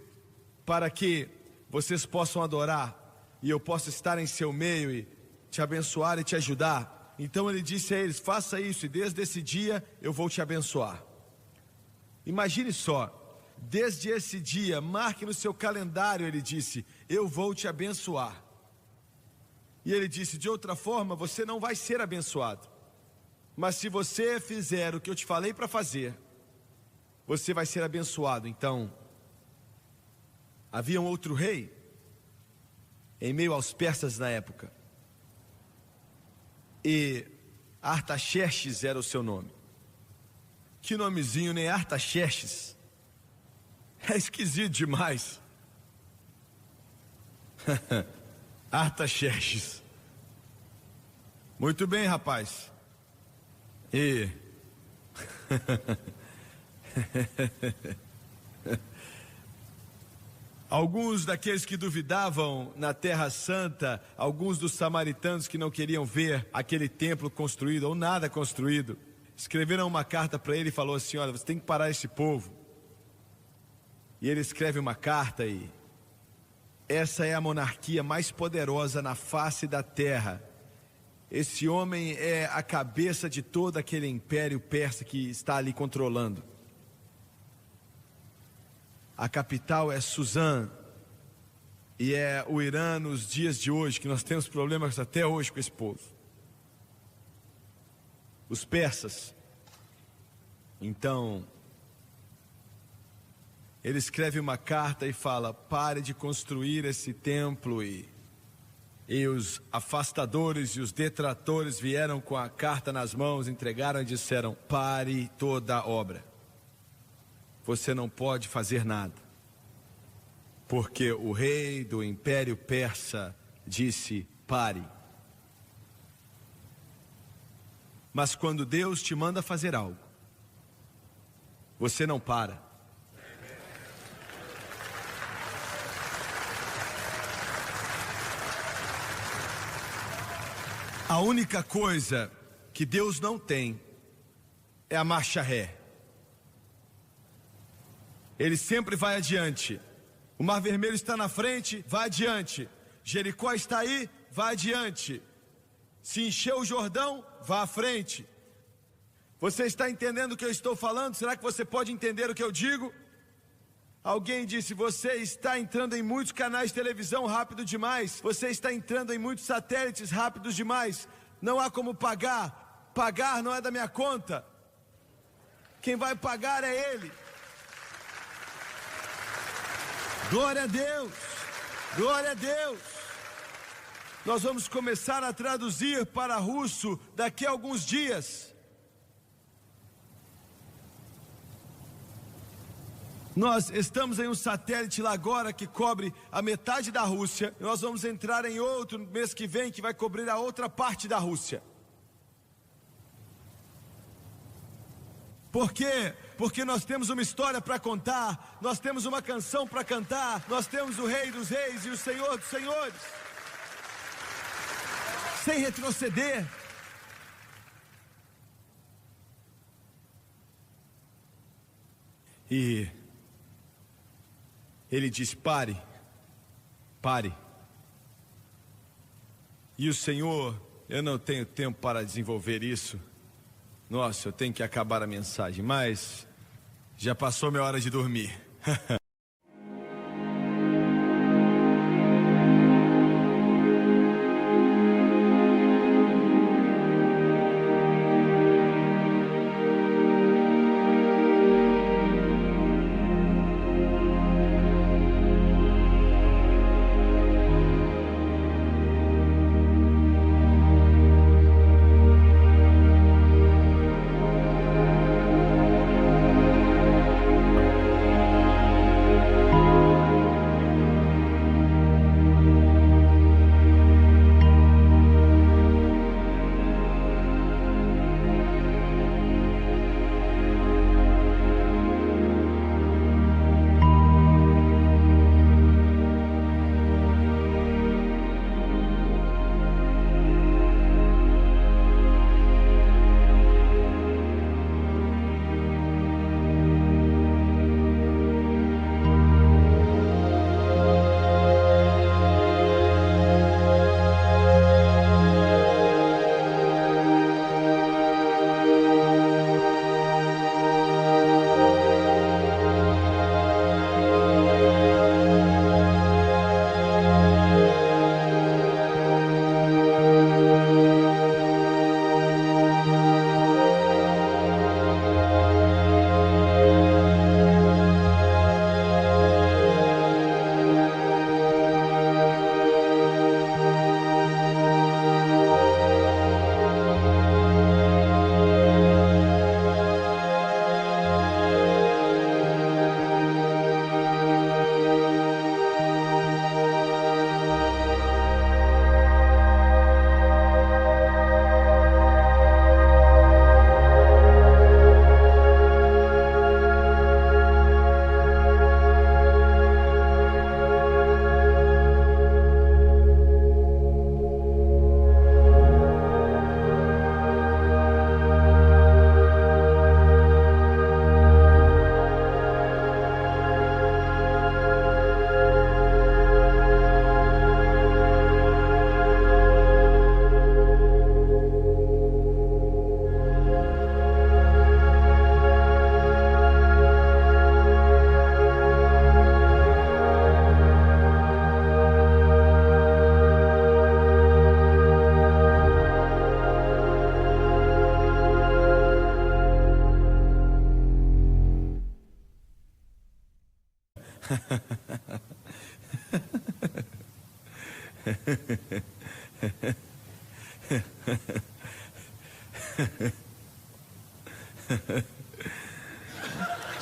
para que vocês possam adorar. E eu posso estar em seu meio e te abençoar e te ajudar. Então ele disse a eles, faça isso e desde esse dia eu vou te abençoar. Imagine só, desde esse dia, marque no seu calendário, ele disse, eu vou te abençoar. E ele disse, de outra forma você não vai ser abençoado. Mas se você fizer o que eu te falei para fazer, você vai ser abençoado. Então, havia um outro rei em meio aos persas na época, e Artaxerxes era o seu nome. Que nomezinho, né? Artaxerxes. É esquisito demais. Artaxerxes. Muito bem, rapaz. E alguns daqueles que duvidavam na Terra Santa, alguns dos samaritanos que não queriam ver aquele templo construído ou nada construído, escreveram uma carta para ele e falou assim, olha, você tem que parar esse povo. E ele escreve uma carta e essa é a monarquia mais poderosa na face da terra. Esse homem é a cabeça de todo aquele império persa que está ali controlando. A capital é Suzã, e é o Irã nos dias de hoje, que nós temos problemas até hoje com esse povo. Os persas, então, ele escreve uma carta e fala: pare de construir esse templo. E os afastadores e os detratores vieram com a carta nas mãos, entregaram e disseram: pare toda a obra. Você não pode fazer nada, porque o rei do Império Persa disse: pare. Mas quando Deus te manda fazer algo, você não para. A única coisa que Deus não tem é a marcha ré. Ele sempre vai adiante. O Mar Vermelho está na frente, vai adiante. Jericó está aí, vai adiante. Se encheu o Jordão, vá à frente. Você está entendendo o que eu estou falando? Será que você pode entender o que eu digo? Alguém disse: você está entrando em muitos canais de televisão rápido demais. Você está entrando em muitos satélites rápidos demais. Não há como pagar. Pagar não é da minha conta. Quem vai pagar é Ele. Glória a Deus. Glória a Deus. Nós vamos começar a traduzir para russo daqui a alguns dias. Nós estamos em um satélite lá agora que cobre a metade da Rússia. Nós vamos entrar em outro mês que vem que vai cobrir a outra parte da Rússia. Por quê? Porque nós temos uma história para contar, nós temos uma canção para cantar, nós temos o Rei dos Reis e o Senhor dos Senhores. Sem retroceder. E ele diz: pare, pare. E o Senhor, eu não tenho tempo para desenvolver isso. Nossa, eu tenho que acabar a mensagem, mas já passou minha hora de dormir.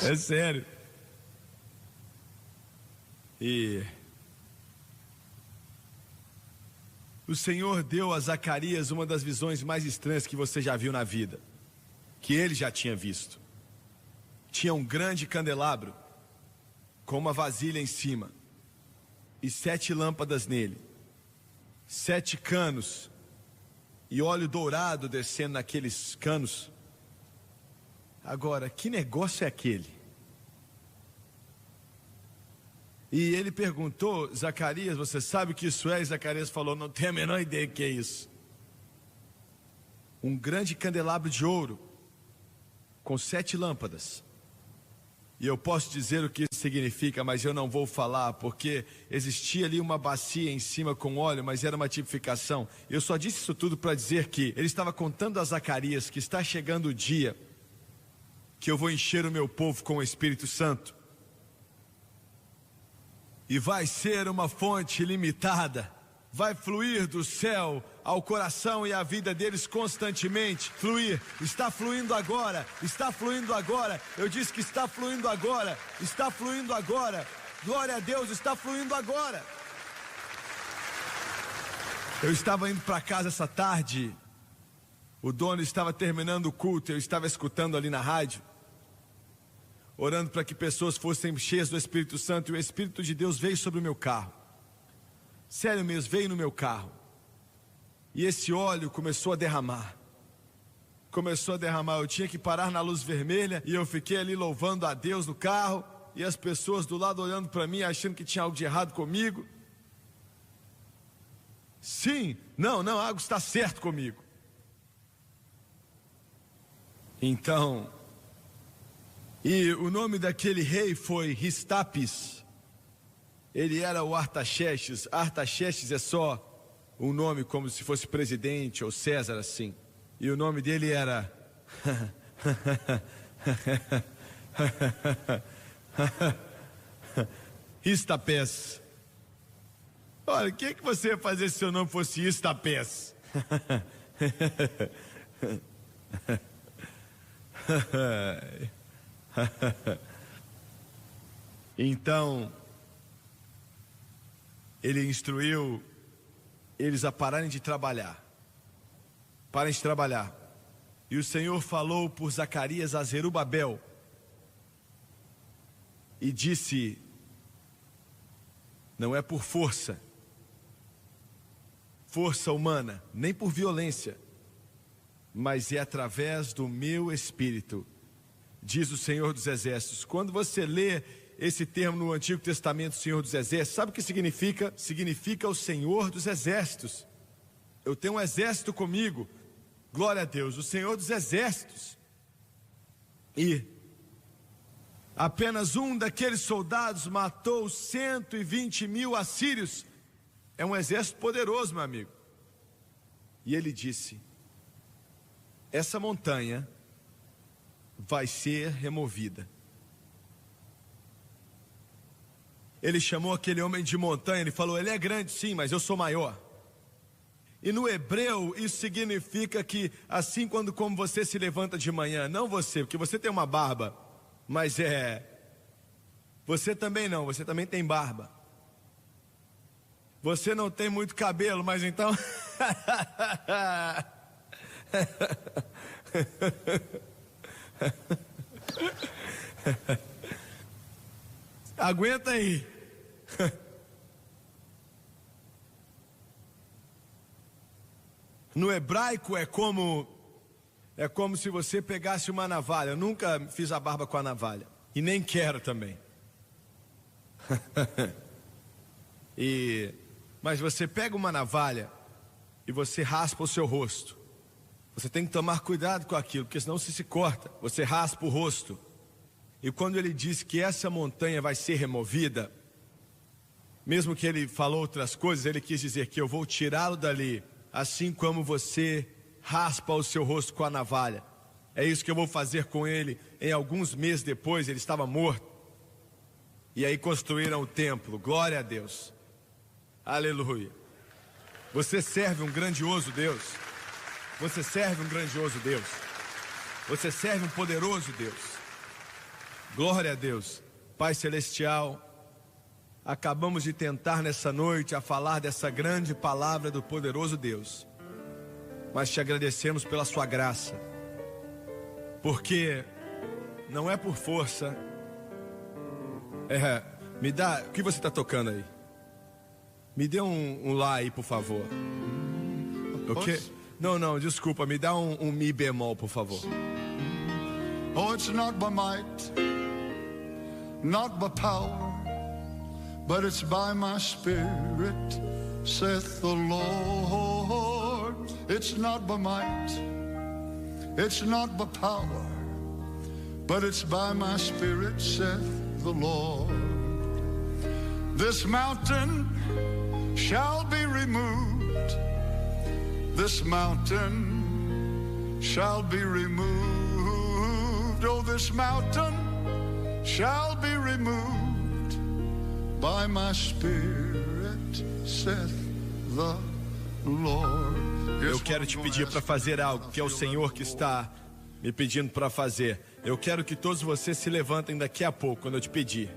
É sério. E o Senhor deu a Zacarias uma das visões mais estranhas que você já viu na vida, que ele já tinha visto. Tinha um grande candelabro com uma vasilha em cima e 7 lâmpadas nele, 7 canos e óleo dourado descendo naqueles canos. Agora, que negócio é aquele? E ele perguntou: Zacarias, você sabe o que isso é? E Zacarias falou: não tenho a menor ideia do que é isso. Um grande candelabro de ouro com 7 lâmpadas. E eu posso dizer o que isso significa, mas eu não vou falar, porque existia ali uma bacia em cima com óleo, mas era uma tipificação. Eu só disse isso tudo para dizer que ele estava contando a Zacarias que está chegando o dia que eu vou encher o meu povo com o Espírito Santo. E vai ser uma fonte ilimitada, vai fluir do céu ao coração e à vida deles constantemente. Fluir, está fluindo agora, está fluindo agora. Eu disse que está fluindo agora, está fluindo agora. Glória a Deus, está fluindo agora. Eu estava indo para casa essa tarde, o dono estava terminando o culto, eu estava escutando ali na rádio, orando para que pessoas fossem cheias do Espírito Santo, e o Espírito de Deus veio sobre o meu carro. Sério mesmo, veio no meu carro. E esse óleo começou a derramar. Eu tinha que parar na luz vermelha, e eu fiquei ali louvando a Deus no carro, e as pessoas do lado olhando para mim, achando que tinha algo de errado comigo. Sim, não, algo está certo comigo. Então, e o nome daquele rei foi Ristapis. Ele era o Artaxerxes. Artaxerxes é só um nome como se fosse presidente ou César, assim. E o nome dele era Ristapés. Olha, o que você ia fazer se seu nome fosse Ristapés? Então, ele instruiu eles a pararem de trabalhar. Parem de trabalhar. E o Senhor falou por Zacarias a Zerubabel e disse: não é por força humana, nem por violência, mas é através do meu Espírito, diz o Senhor dos Exércitos. Quando você lê esse termo no Antigo Testamento, Senhor dos Exércitos, sabe o que significa? Significa o Senhor dos Exércitos. Eu tenho um exército comigo, glória a Deus, o Senhor dos Exércitos. E apenas um daqueles soldados matou 120.000 assírios. É um exército poderoso, meu amigo. E ele disse: essa montanha vai ser removida. Ele chamou aquele homem de montanha, ele falou: ele é grande sim, mas eu sou maior. E no hebreu isso significa que assim como você se levanta de manhã, não você, porque você tem uma barba, mas você também não, você também tem barba. Você não tem muito cabelo, mas então aguenta aí. No hebraico é como se você pegasse uma navalha. Eu nunca fiz a barba com a navalha e nem quero também. Mas você pega uma navalha e você raspa o seu rosto. Você tem que tomar cuidado com aquilo, porque senão você se corta. Você raspa o rosto. E quando ele disse que essa montanha vai ser removida, mesmo que ele falou outras coisas, ele quis dizer que eu vou tirá-lo dali, assim como você raspa o seu rosto com a navalha. É isso que eu vou fazer com ele. Em alguns meses depois, ele estava morto. E aí construíram o templo. Glória a Deus. Aleluia. Você serve um grandioso Deus. Você serve um grandioso Deus. Você serve um poderoso Deus. Glória a Deus. Pai Celestial, acabamos de tentar nessa noite a falar dessa grande palavra do poderoso Deus. Mas te agradecemos pela sua graça. Porque não é por força. Me dá, o que você está tocando aí? Me dê um lá aí, por favor. Ok? Não, desculpa, me dá um mi bemol, por favor. Oh, it's not by might, not by power, but it's by my spirit, saith the Lord. It's not by might, it's not by power, but it's by my spirit, saith the Lord. This mountain shall be removed. This mountain shall be removed. Oh, this mountain shall be removed by my spirit, saith the Lord. Eu quero te pedir para fazer algo que é o Senhor que está me pedindo para fazer. Eu quero que todos vocês se levantem daqui a pouco, quando eu te pedir.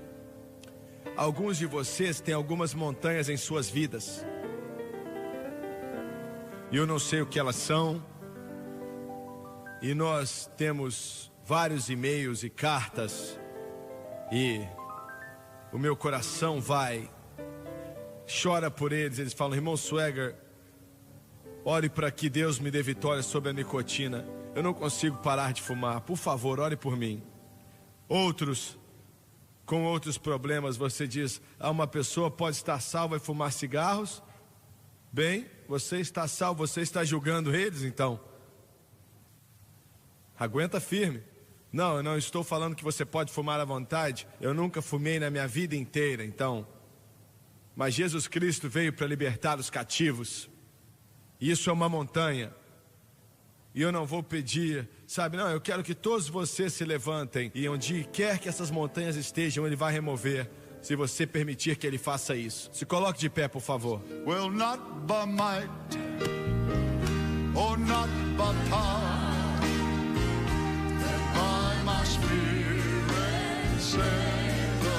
Alguns de vocês têm algumas montanhas em suas vidas. E eu não sei o que elas são. E nós temos vários e-mails e cartas. E o meu coração chora por eles. Eles falam: irmão Swagger, ore para que Deus me dê vitória sobre a nicotina. Eu não consigo parar de fumar. Por favor, ore por mim. Outros, com outros problemas, você diz: uma pessoa pode estar salva e fumar cigarros? Bem, você está salvo, você está julgando eles, então aguenta firme. Não, eu não estou falando que você pode fumar à vontade. Eu nunca fumei na minha vida inteira, então. Mas Jesus Cristo veio para libertar os cativos. Isso é uma montanha. E eu não vou pedir, sabe, não, eu quero que todos vocês se levantem. E onde quer que essas montanhas estejam, Ele vai remover, se você permitir que Ele faça isso. Se coloque de pé, por favor. Well, not by might, or not by power, but by my spirit, saith the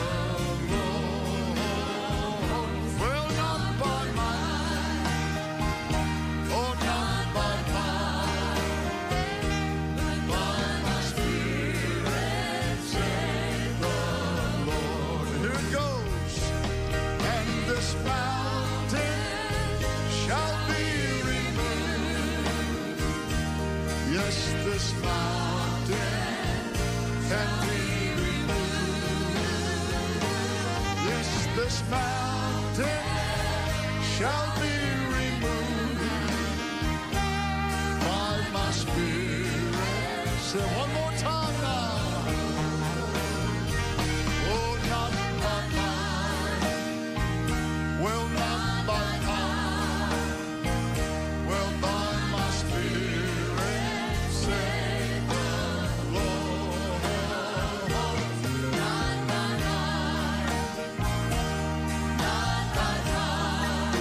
Lord. Well, not by might, or not by power, but by my spirit, saith the Lord. Here it goes. And this mountain shall be removed. Yes, this mountain can be removed. Yes, this mountain shall be removed by my spirit. Say one more time now. Oh, not by might, well, not by power, well, by my spirit, saith the Lord. Not by might, not by power, but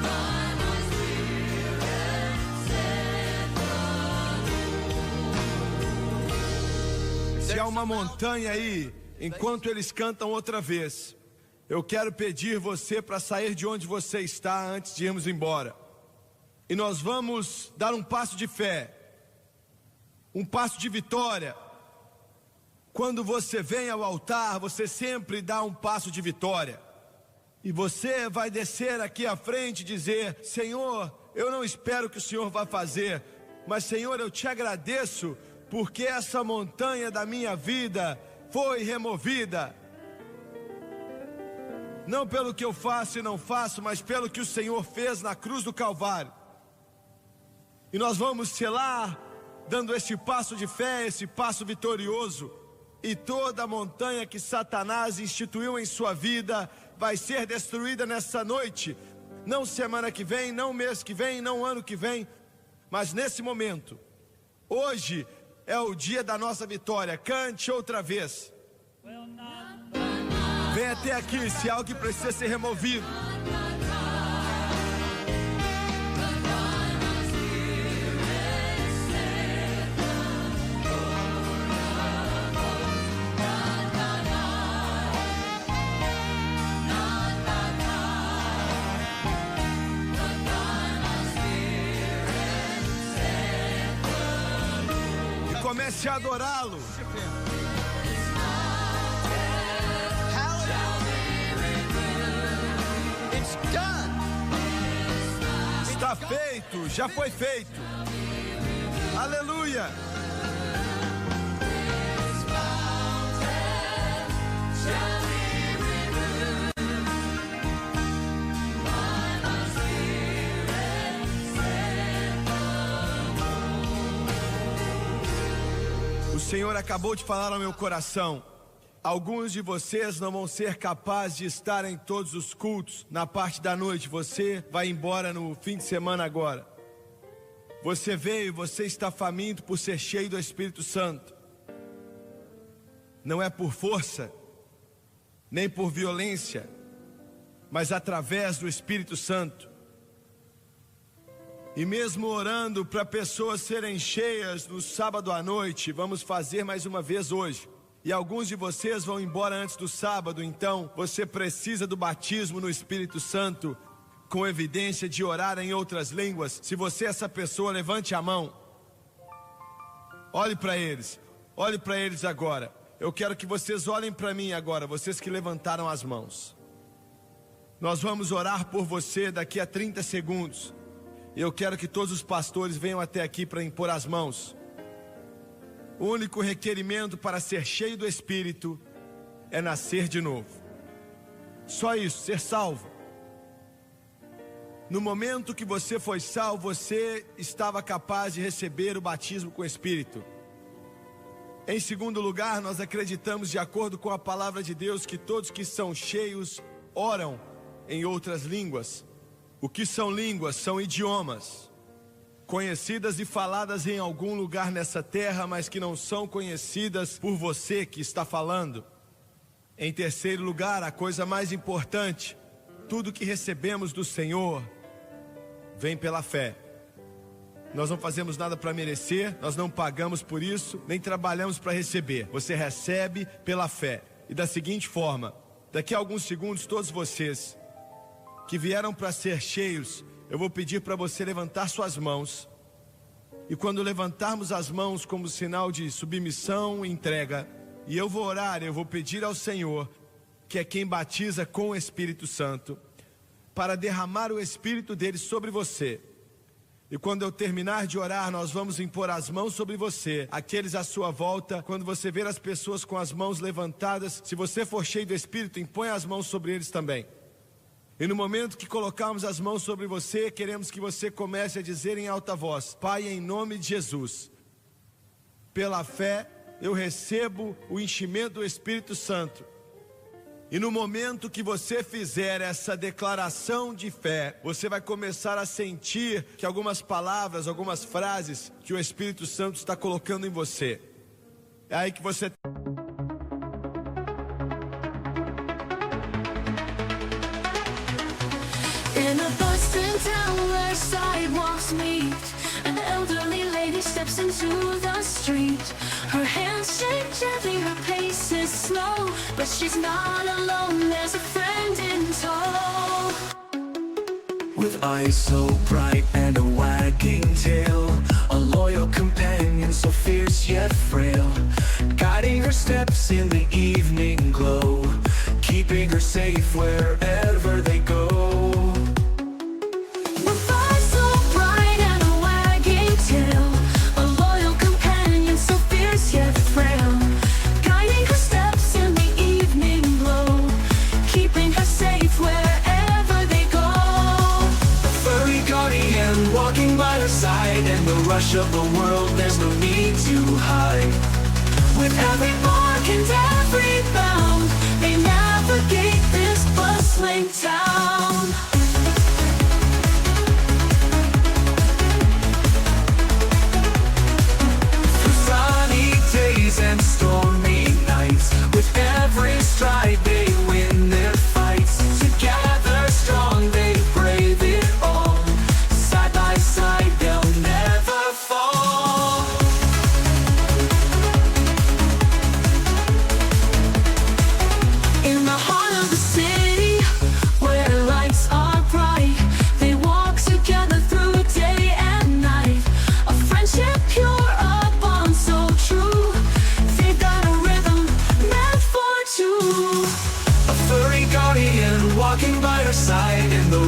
by my spirit, saith the Lord. Se há uma montanha aí, enquanto eles cantam outra vez, eu quero pedir você para sair de onde você está antes de irmos embora. E nós vamos dar um passo de fé, um passo de vitória. Quando você vem ao altar, você sempre dá um passo de vitória. E você vai descer aqui à frente e dizer: Senhor, eu não espero que o Senhor vá fazer, mas Senhor, eu te agradeço, porque essa montanha da minha vida foi removida. Não pelo que eu faço e não faço, mas pelo que o Senhor fez na cruz do Calvário. E nós vamos selar, dando esse passo de fé, esse passo vitorioso. E toda a montanha que Satanás instituiu em sua vida vai ser destruída nessa noite. Não semana que vem, não mês que vem, não ano que vem, mas nesse momento. Hoje é o dia da nossa vitória. Cante outra vez. Well, not Vem até aqui se há algo que precisa ser removido. E comece a adorá-lo. Está feito, já foi feito. Aleluia. O Senhor acabou de falar ao meu coração. Alguns de vocês não vão ser capazes de estar em todos os cultos na parte da noite. Você vai embora no fim de semana agora. Você veio, você está faminto por ser cheio do Espírito Santo. Não é por força, nem por violência, mas através do Espírito Santo. E mesmo orando para pessoas serem cheias no sábado à noite, vamos fazer mais uma vez hoje. E alguns de vocês vão embora antes do sábado, então você precisa do batismo no Espírito Santo, com evidência de orar em outras línguas. Se você é essa pessoa, levante a mão. Olhe para eles agora. Eu quero que vocês olhem para mim agora, vocês que levantaram as mãos. Nós vamos orar por você daqui a 30 segundos. E eu quero que todos os pastores venham até aqui para impor as mãos. O único requerimento para ser cheio do Espírito é nascer de novo. Só isso, ser salvo. No momento que você foi salvo, você estava capaz de receber o batismo com o Espírito. Em segundo lugar, nós acreditamos, de acordo com a palavra de Deus, que todos que são cheios oram em outras línguas. O que são línguas? São idiomas conhecidas e faladas em algum lugar nessa terra, mas que não são conhecidas por você que está falando. Em terceiro lugar, a coisa mais importante, tudo que recebemos do Senhor vem pela fé. Nós não fazemos nada para merecer, nós não pagamos por isso, nem trabalhamos para receber. Você recebe pela fé. E da seguinte forma, daqui a alguns segundos, todos vocês que vieram para ser cheios, eu vou pedir para você levantar suas mãos. E quando levantarmos as mãos como sinal de submissão e entrega, e eu vou orar, eu vou pedir ao Senhor, que é quem batiza com o Espírito Santo, para derramar o Espírito dele sobre você. E quando eu terminar de orar, nós vamos impor as mãos sobre você, aqueles à sua volta. Quando você ver as pessoas com as mãos levantadas, se você for cheio do Espírito, impõe as mãos sobre eles também. E no momento que colocarmos as mãos sobre você, queremos que você comece a dizer em alta voz: Pai, em nome de Jesus, pela fé eu recebo o enchimento do Espírito Santo. E no momento que você fizer essa declaração de fé, você vai começar a sentir que algumas palavras, algumas frases que o Espírito Santo está colocando em você. É aí que você... In a bustling town where sidewalks meet, an elderly lady steps into the street. Her hands shake gently, her pace is slow, but she's not alone, there's a friend in tow. With eyes so bright and a wagging tail, a loyal companion so fierce yet frail, guiding her steps in the evening glow, keeping her safe wherever they go. With eyes so bright and a wagging tail, a loyal companion so fierce yet frail, guiding her steps in the evening glow, keeping her safe wherever they go. A furry guardian walking by her side, in the rush of the world there's no need to hide. With every bark and every bound, they navigate this bustling town. Through sunny days and stormy nights, with every stride they win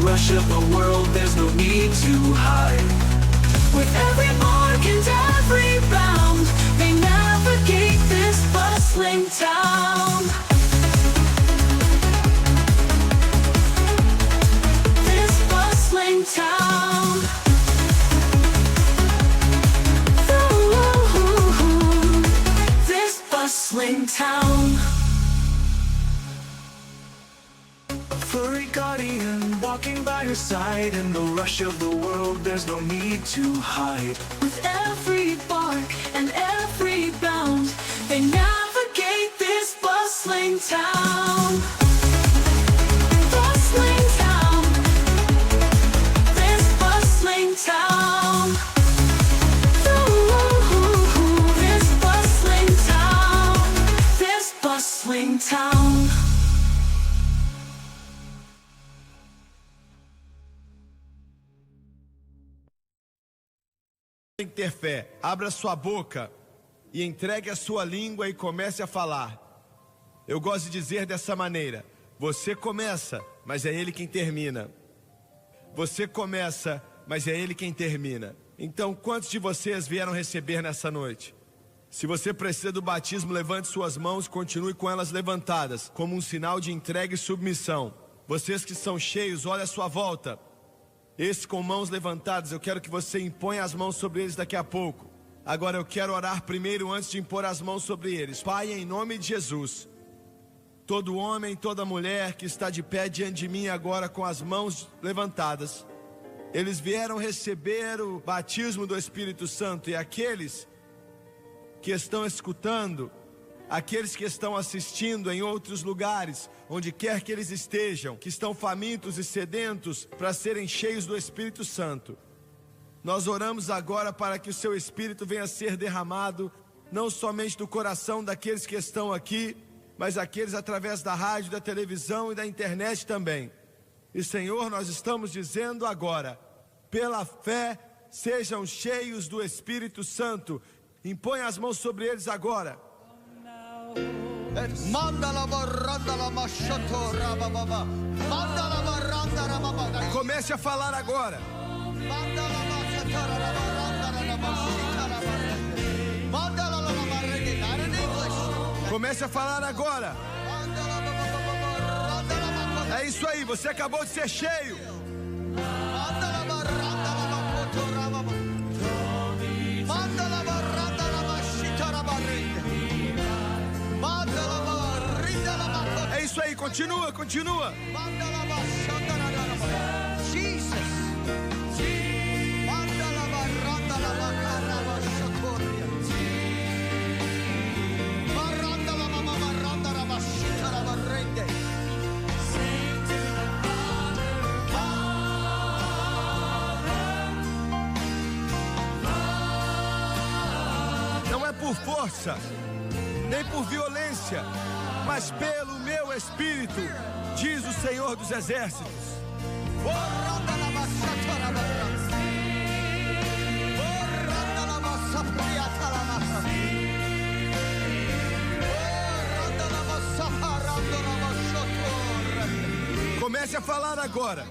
rush of the world, there's no need to hide. With every mark and every bound, they navigate this bustling town. This bustling town. Ooh, this bustling town. Furry guardian walking by her side. In the rush of the world, there's no need to hide. With every bark and every bound, they navigate this bustling town. Bustling town. This bustling town. Ooh, this bustling town. This bustling town. Tem que ter fé. Abra sua boca e entregue a sua língua e comece a falar. Eu gosto de dizer dessa maneira: você começa, mas é Ele quem termina. Você começa, mas é Ele quem termina. Então, quantos de vocês vieram receber nessa noite? Se você precisa do batismo, levante suas mãos e continue com elas levantadas, como um sinal de entrega e submissão. Vocês que são cheios, olha à sua volta. Esse com mãos levantadas, eu quero que você imponha as mãos sobre eles daqui a pouco. Agora eu quero orar primeiro antes de impor as mãos sobre eles. Pai, em nome de Jesus, todo homem, toda mulher que está de pé diante de mim agora com as mãos levantadas, eles vieram receber o batismo do Espírito Santo. E aqueles que estão escutando, aqueles que estão assistindo em outros lugares, onde quer que eles estejam, que estão famintos e sedentos para serem cheios do Espírito Santo, nós oramos agora para que o seu Espírito venha a ser derramado, não somente do coração daqueles que estão aqui, mas aqueles através da rádio, da televisão e da internet também. E Senhor, nós estamos dizendo agora, pela fé, sejam cheios do Espírito Santo. Impõe as mãos sobre eles agora. Comece a falar agora. Comece a falar agora. É isso aí, você acabou de ser cheio. É isso aí, continua, continua. Não é por força, nem por violência, mas pelo meu Espírito, diz o Senhor dos Exércitos. Comece a falar agora.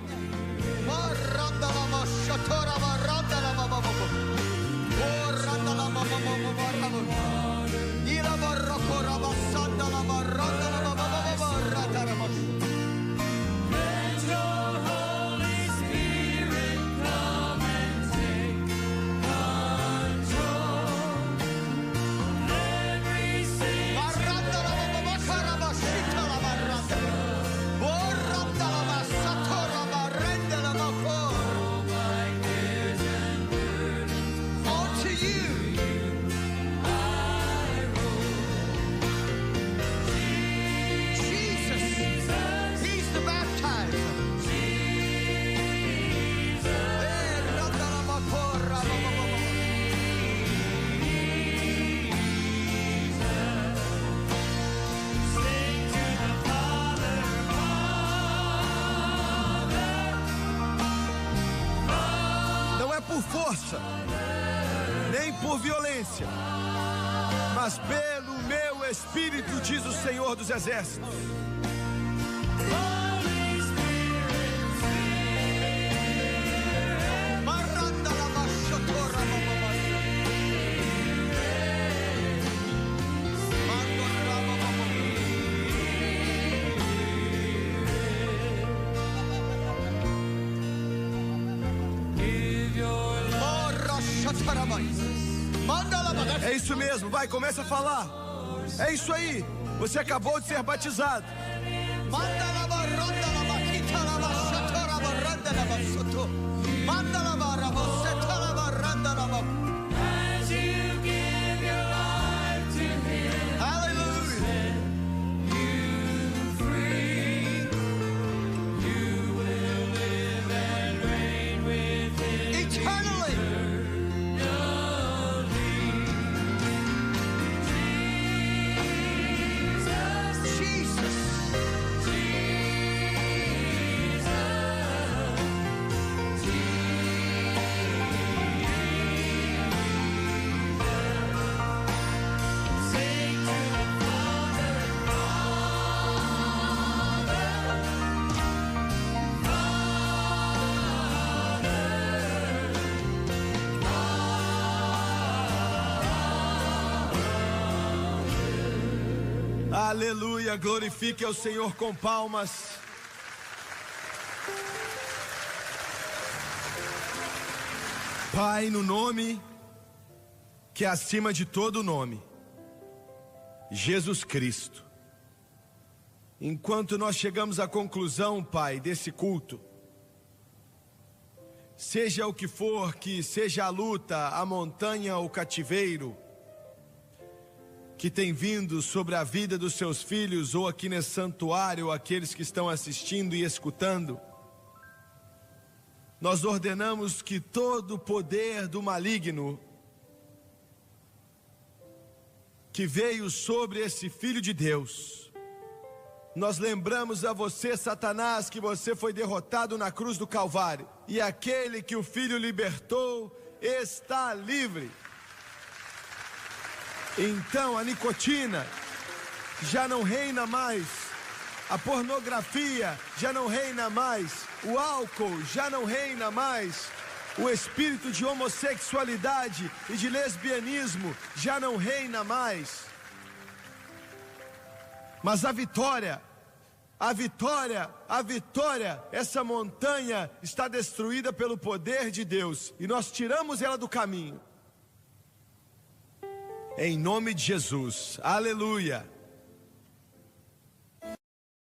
Por força, nem por violência, mas pelo meu Espírito, diz o Senhor dos Exércitos. É isso mesmo, vai, começa a falar. É isso aí, você acabou de ser batizado. As you give your life to Him, Hallelujah. you free. You will live and reign with Him Eternally. Jesus. Aleluia, glorifique ao Senhor com palmas. Pai, no nome que é acima de todo nome, Jesus Cristo. Enquanto nós chegamos à conclusão, Pai, desse culto, seja o que for, que seja a luta, a montanha ou o cativeiro que tem vindo sobre a vida dos seus filhos, ou aqui nesse santuário, ou aqueles que estão assistindo e escutando, nós ordenamos que todo o poder do maligno que veio sobre esse Filho de Deus, nós lembramos a você, Satanás, que você foi derrotado na cruz do Calvário, e aquele que o Filho libertou está livre. Então a nicotina já não reina mais, a pornografia já não reina mais, o álcool já não reina mais, o espírito de homossexualidade e de lesbianismo já não reina mais. Mas a vitória, essa montanha está destruída pelo poder de Deus, e nós tiramos ela do caminho. Em nome de Jesus, aleluia.